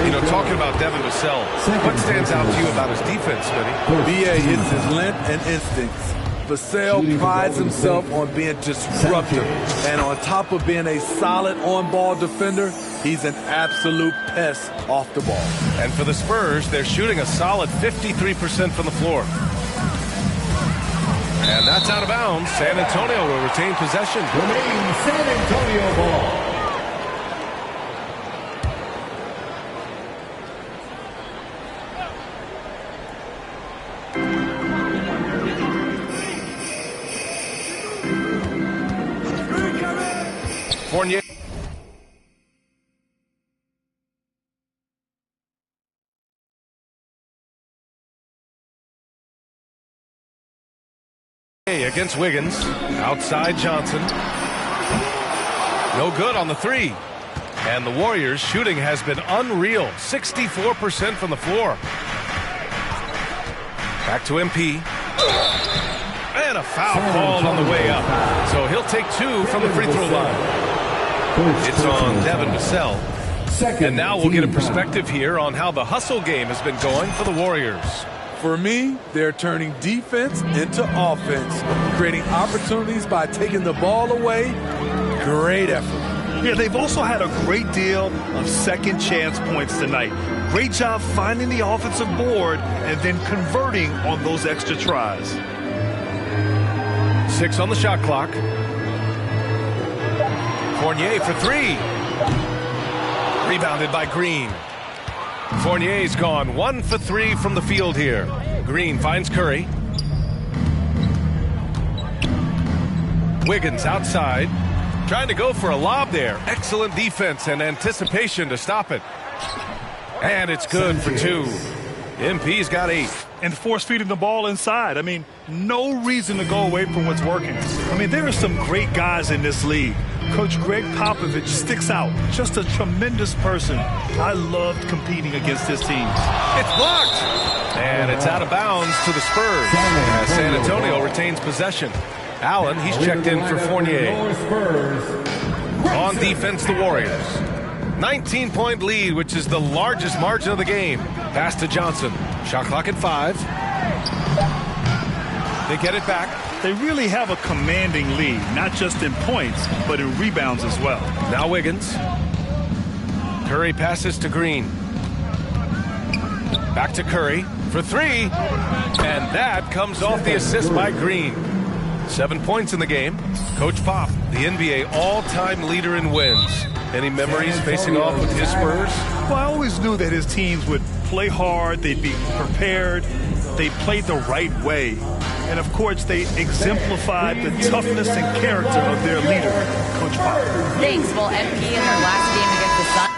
You know, talking about Devin Vassell, what stands out to you about his defense, Smitty? B.A. hits his length and instincts. Vassell prides himself on being disruptive, and on top of being a solid on-ball defender, he's an absolute pest off the ball. And for the Spurs, they're shooting a solid 53% from the floor. And that's out of bounds. San Antonio will retain possession. Remain San Antonio ball. Fournier. Against Wiggins. Outside Johnson. No good on the 3. And the Warriors' shooting has been unreal. 64% from the floor. Back to MP. And a foul called on the way up. So he'll take 2 from the free throw line. It's on Devin Vassell. And now we'll get a perspective here on how the hustle game has been going for the Warriors. For me, they're turning defense into offense, creating opportunities by taking the ball away. Great effort. Yeah, they've also had a great deal of second chance points tonight. Great job finding the offensive board and then converting on those extra tries. 6 on the shot clock. Fournier for 3. Rebounded by Green. Fournier's gone 1 for 3 from the field here. Green finds Curry. Wiggins outside. Trying to go for a lob there. Excellent defense and anticipation to stop it. And it's good for 2. MP's got 8. And force feeding the ball inside. I mean, no reason to go away from what's working. I mean, there are some great guys in this league. Coach Greg Popovich sticks out. Just a tremendous person. I loved competing against this team. It's blocked. And it's out of bounds to the Spurs as San Antonio retains possession. Allen, he's checked in for Fournier. On defense, the Warriors. 19-point lead, which is the largest margin of the game. Pass to Johnson. Shot clock at 5. They get it back. They really have a commanding lead, not just in points, but in rebounds as well. Now Wiggins. Curry passes to Green. Back to Curry for 3. And that comes off the assist by Green. 7 points in the game. Coach Pop, the NBA all-time leader in wins. Any memories facing off with his Spurs? Well, I always knew that his teams would play hard, they'd be prepared, they played the right way. And of course, they exemplified the toughness and character of their leader, Coach Pop. Thanks. Well, MP in their last game against the Suns.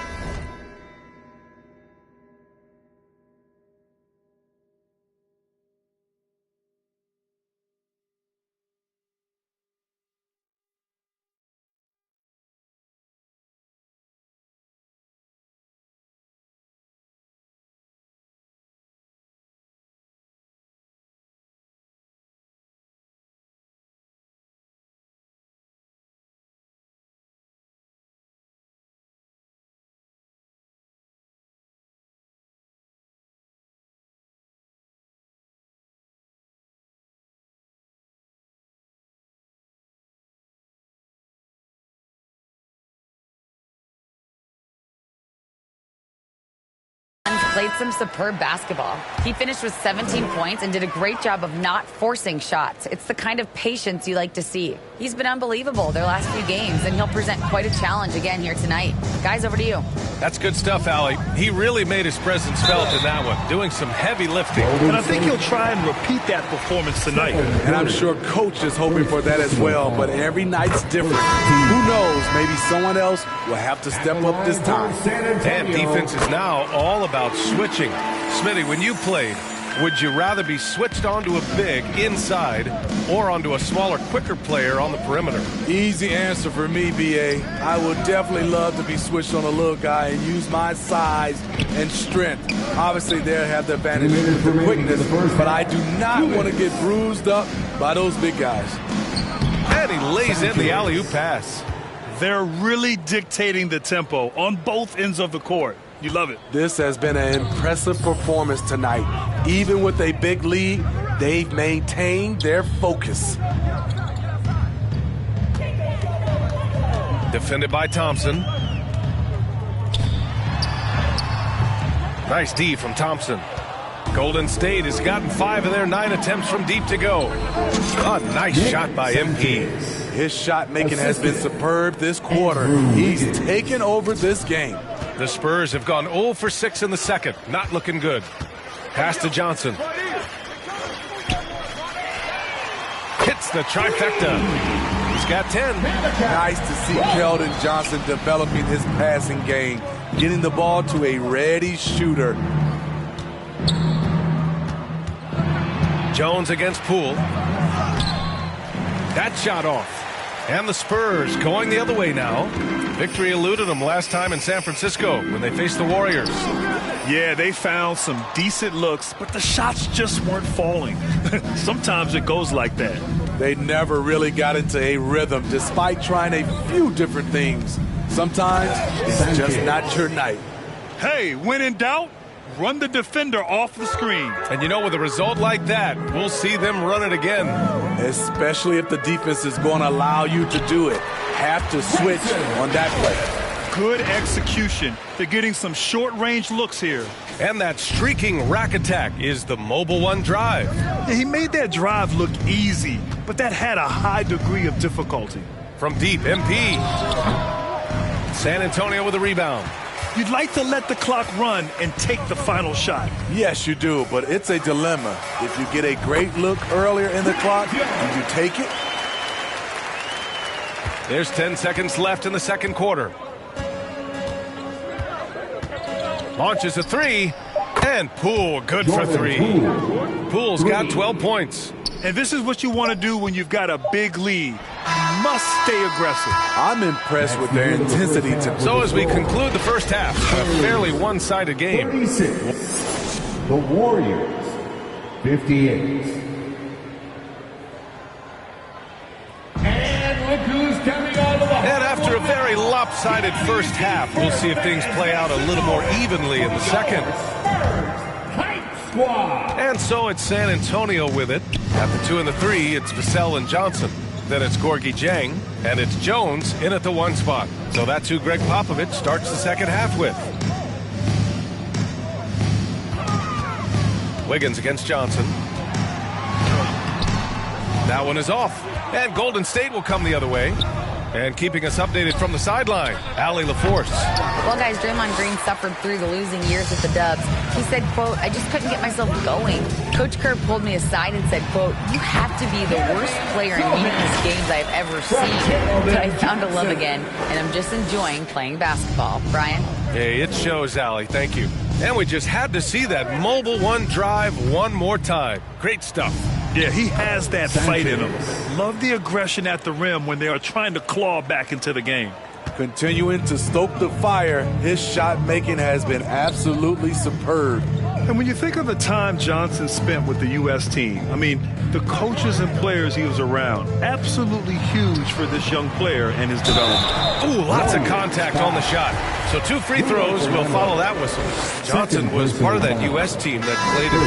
Played some superb basketball. He finished with 17 points and did a great job of not forcing shots. It's the kind of patience you like to see. He's been unbelievable their last few games, and he'll present quite a challenge again here tonight. Guys, over to you. That's good stuff, Allie. He really made his presence felt in that one, doing some heavy lifting. And I think he'll try and repeat that performance tonight. And I'm sure Coach is hoping for that as well, but every night's different. Who knows, maybe someone else will have to step up this time. And defense is now all about switching. Smitty, when you played, would you rather be switched onto a big inside or onto a smaller, quicker player on the perimeter? Easy answer for me, B.A. I would definitely love to be switched on a little guy and use my size and strength. Obviously, they'll have the advantage of the quickness, but I do not want to get bruised up by those big guys. And he lays in the alley-oop pass. They're really dictating the tempo on both ends of the court. You love it. This has been an impressive performance tonight. Even with a big lead, they've maintained their focus. Defended by Thompson. Nice D from Thompson. Golden State has gotten 5 of their 9 attempts from deep to go. A nice shot by MP. His shot making has been superb this quarter. He's taken over this game. The Spurs have gone 0 for 6 in the second. Not looking good. Pass to Johnson. Hits the trifecta. He's got 10. Nice to see Keldon Johnson developing his passing game, getting the ball to a ready shooter. Jones against Poole. That shot off. And the Spurs going the other way now. Victory eluded them last time in San Francisco when they faced the Warriors. Yeah, they found some decent looks, but the shots just weren't falling. Sometimes it goes like that. They never really got into a rhythm despite trying a few different things. Sometimes it's just not your night. Hey, when in doubt, run the defender off the screen. And you know, with a result like that, we'll see them run it again. Especially if the defense is going to allow you to do it. Have to switch on that play. Good execution. They're getting some short-range looks here. And that streaking rack attack is the Mobile One drive. Yeah, he made that drive look easy, but that had a high degree of difficulty. From deep, MP. San Antonio with a rebound. You'd like to let the clock run and take the final shot. Yes, you do, but it's a dilemma. If you get a great look earlier in the clock, do you take it? There's 10 seconds left in the second quarter. Launches a three, and Poole good for three. Poole's got 12 points. And this is what you want to do when you've got a big lead. You must stay aggressive. I'm impressed with their intensity. So as we conclude the first half, a fairly one-sided game. 36. The Warriors, 58. And look who's coming out of the And after a very lopsided first half, we'll see if things play out a little more evenly in the second. And so it's San Antonio with it. At the 2 and the 3, it's Vassell and Johnson. Then it's Gorgui Dieng, and it's Jones in at the 1 spot. So that's who Greg Popovich starts the second half with. Wiggins against Johnson. That one is off. And Golden State will come the other way. And keeping us updated from the sideline, Allie LaForce. Well, guys, Draymond Green suffered through the losing years with the Dubs. He said, quote, I just couldn't get myself going. Coach Kerr pulled me aside and said, quote, you have to be the worst player in meaningless games I have ever seen. But I found a love again, and I'm just enjoying playing basketball. Brian? Hey, it shows, Allie. Thank you. And we just had to see that mobile one drive one more time. Great stuff. Yeah, he has that fight in him. Love the aggression at the rim when they are trying to claw back into the game. Continuing to stoke the fire, his shot making has been absolutely superb. And when you think of the time Johnson spent with the U.S. team, I mean, the coaches and players he was around, absolutely huge for this young player and his development. Ooh, lots of contact on the shot. So 2 free throws will follow that whistle. Johnson was part of that U.S. team that played in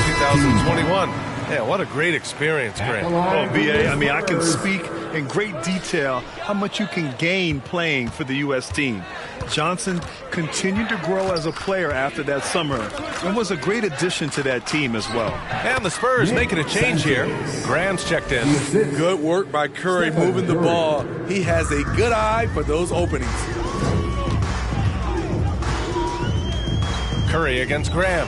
2021. Yeah, what a great experience, Grant. Oh, B.A., I mean, I can speak in great detail how much you can gain playing for the U.S. team. Johnson continued to grow as a player after that summer and was a great addition to that team as well. And the Spurs making a change here. Graham's checked in. Good work by Curry moving the ball. He has a good eye for those openings. Curry against Graham.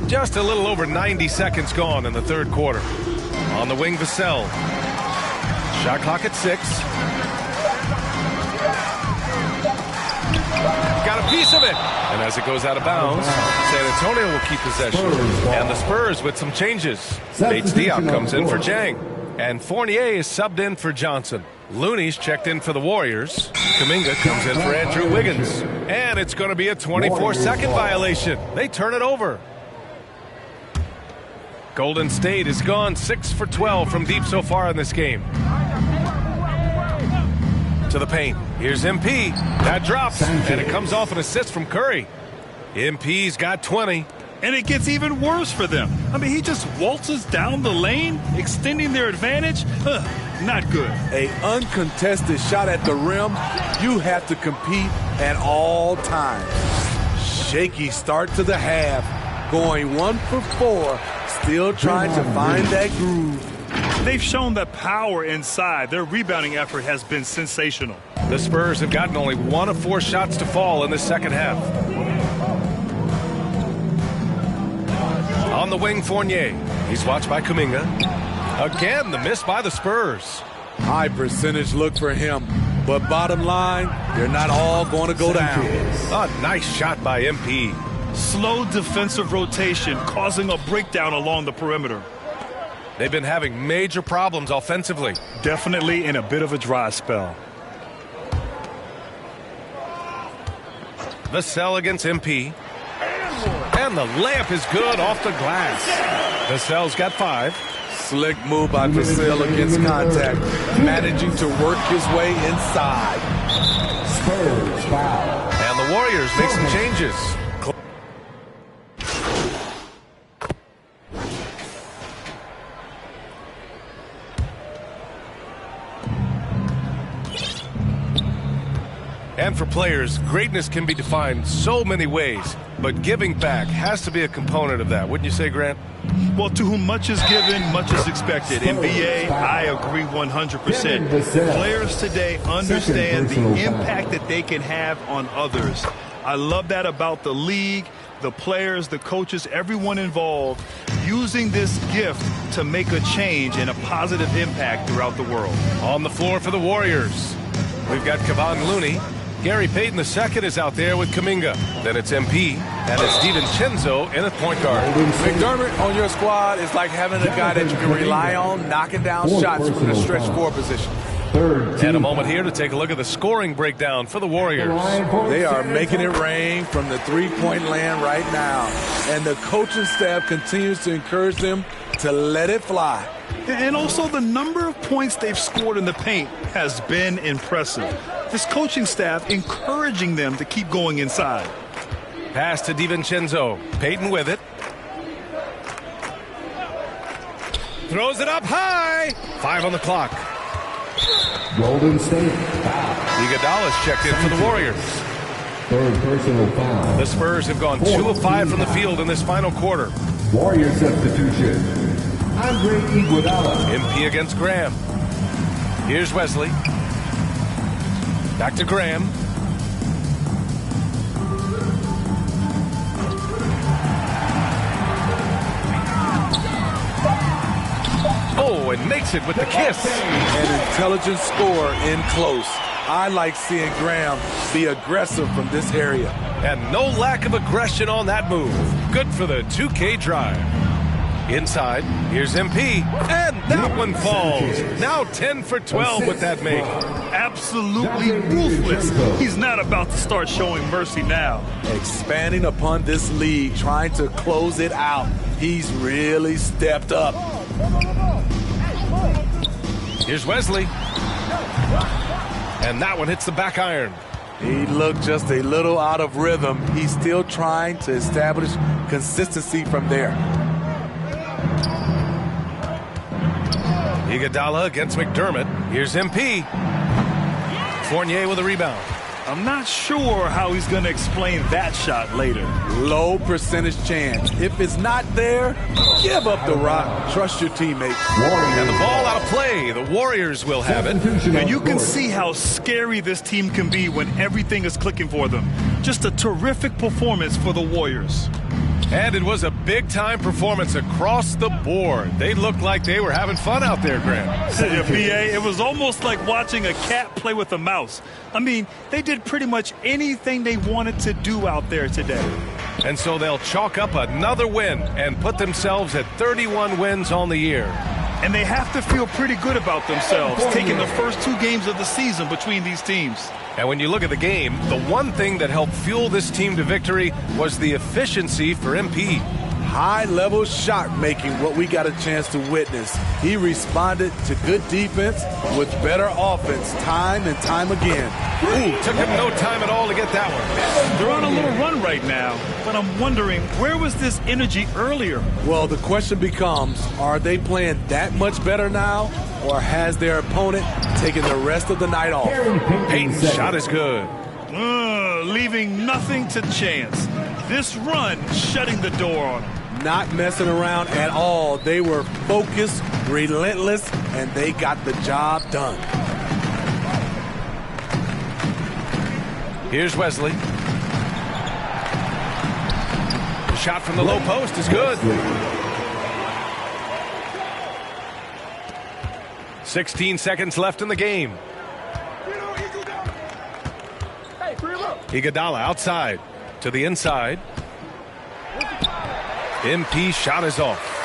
Just a little over 90 seconds gone in the third quarter. On the wing, Vassell. Shot clock at 6. Got a piece of it. And as it goes out of bounds, San Antonio will keep possession. And the Spurs with some changes. Bates-Diop comes in for Dieng. And Fournier is subbed in for Johnson. Looney's checked in for the Warriors. Kuminga comes in for Andrew Wiggins. And it's going to be a 24-second violation. They turn it over. Golden State has gone 6 for 12 from deep so far in this game. To the paint. Here's MP. That drops. And it comes off an assist from Curry. MP's got 20. And it gets even worse for them. I mean, he just waltzes down the lane, extending their advantage. Not good. A uncontested shot at the rim. You have to compete at all times. Shaky start to the half. Going 1 for 4. Still trying to find that groove. They've shown the power inside. Their rebounding effort has been sensational. The Spurs have gotten only 1 of 4 shots to fall in the second half. On the wing, Fournier. He's watched by Kuminga. Again, the miss by the Spurs. High percentage look for him. But bottom line, they're not all going to go down. A nice shot by MP. Slow defensive rotation causing a breakdown along the perimeter. They've been having major problems offensively. Definitely in a bit of a dry spell. Vassell against MP. And the layup is good off the glass. Vassell's got 5. Slick move by Vassell against contact. Managing to work his way inside. Spurs foul. And the Warriors make some changes. And for players, greatness can be defined so many ways, but giving back has to be a component of that. Wouldn't you say, Grant? Well, to whom much is given, much is expected. NBA, I agree 100%. Players today understand the impact that they can have on others. I love that about the league. the players, the coaches, everyone involved, using this gift to make a change and a positive impact throughout the world. On the floor for the Warriors, we've got Kevon Looney. Gary Payton II is out there with Kuminga. Then it's MP, and it's DiVincenzo in at point guard. McDermott on your squad is like having a guy that you can rely on knocking down shots from the stretch four position. And a moment here to take a look at the scoring breakdown for the Warriors. They are making it rain from the three-point land right now. And the coaching staff continues to encourage them to let it fly. And also the number of points they've scored in the paint has been impressive. This coaching staff encouraging them to keep going inside. Pass to DiVincenzo. Payton with it. Throws it up high. 5 on the clock. Golden State foul. Iguodala's checked in for the Warriors. Third personal foul. The Spurs have gone 2 of 5 from the field in this final quarter. Warrior substitution. Andre Iguodala. MP against Graham. Here's Wesley. Back to Graham. Oh, and makes it with the kiss. An intelligent score in close. I like seeing Graham be aggressive from this area. And no lack of aggression on that move. Good for the 2K drive. Inside, here's MP, and that one falls. Now 10 for 12 with that make. Absolutely ruthless. He's not about to start showing mercy now. Expanding upon this lead, trying to close it out. He's really stepped up. Here's Wesley. And that one hits the back iron. He looked just a little out of rhythm. He's still trying to establish consistency from there. Iguodala against McDermott. Here's MP. Fournier with a rebound. I'm not sure how he's going to explain that shot later. Low percentage chance. If it's not there, give up the rock. Trust your teammates. And the ball out of play. The Warriors will have it. And you can see how scary this team can be when everything is clicking for them. Just a terrific performance for the Warriors. And it was a big-time performance across the board. They looked like they were having fun out there, Graham. Yeah, B.A., it was almost like watching a cat play with a mouse. I mean, they did pretty much anything they wanted to do out there today. And so they'll chalk up another win and put themselves at 31 wins on the year. And they have to feel pretty good about themselves, taking the first 2 games of the season between these teams. And when you look at the game, the one thing that helped fuel this team to victory was the efficiency for MP. High-level shot making, what we got a chance to witness. He responded to good defense with better offense time and time again. Ooh, took him no time at all to get that one. They're on a little run right now, but I'm wondering, where was this energy earlier? Well, the question becomes, are they playing that much better now, or has their opponent taken the rest of the night off? Payton's shot is good. Leaving nothing to chance. This run shutting the door on them. Not messing around at all. They were focused, relentless, and they got the job done. Here's Wesley. The shot from the low post is good. 16 seconds left in the game. Iguodala outside to the inside. MP shot is off.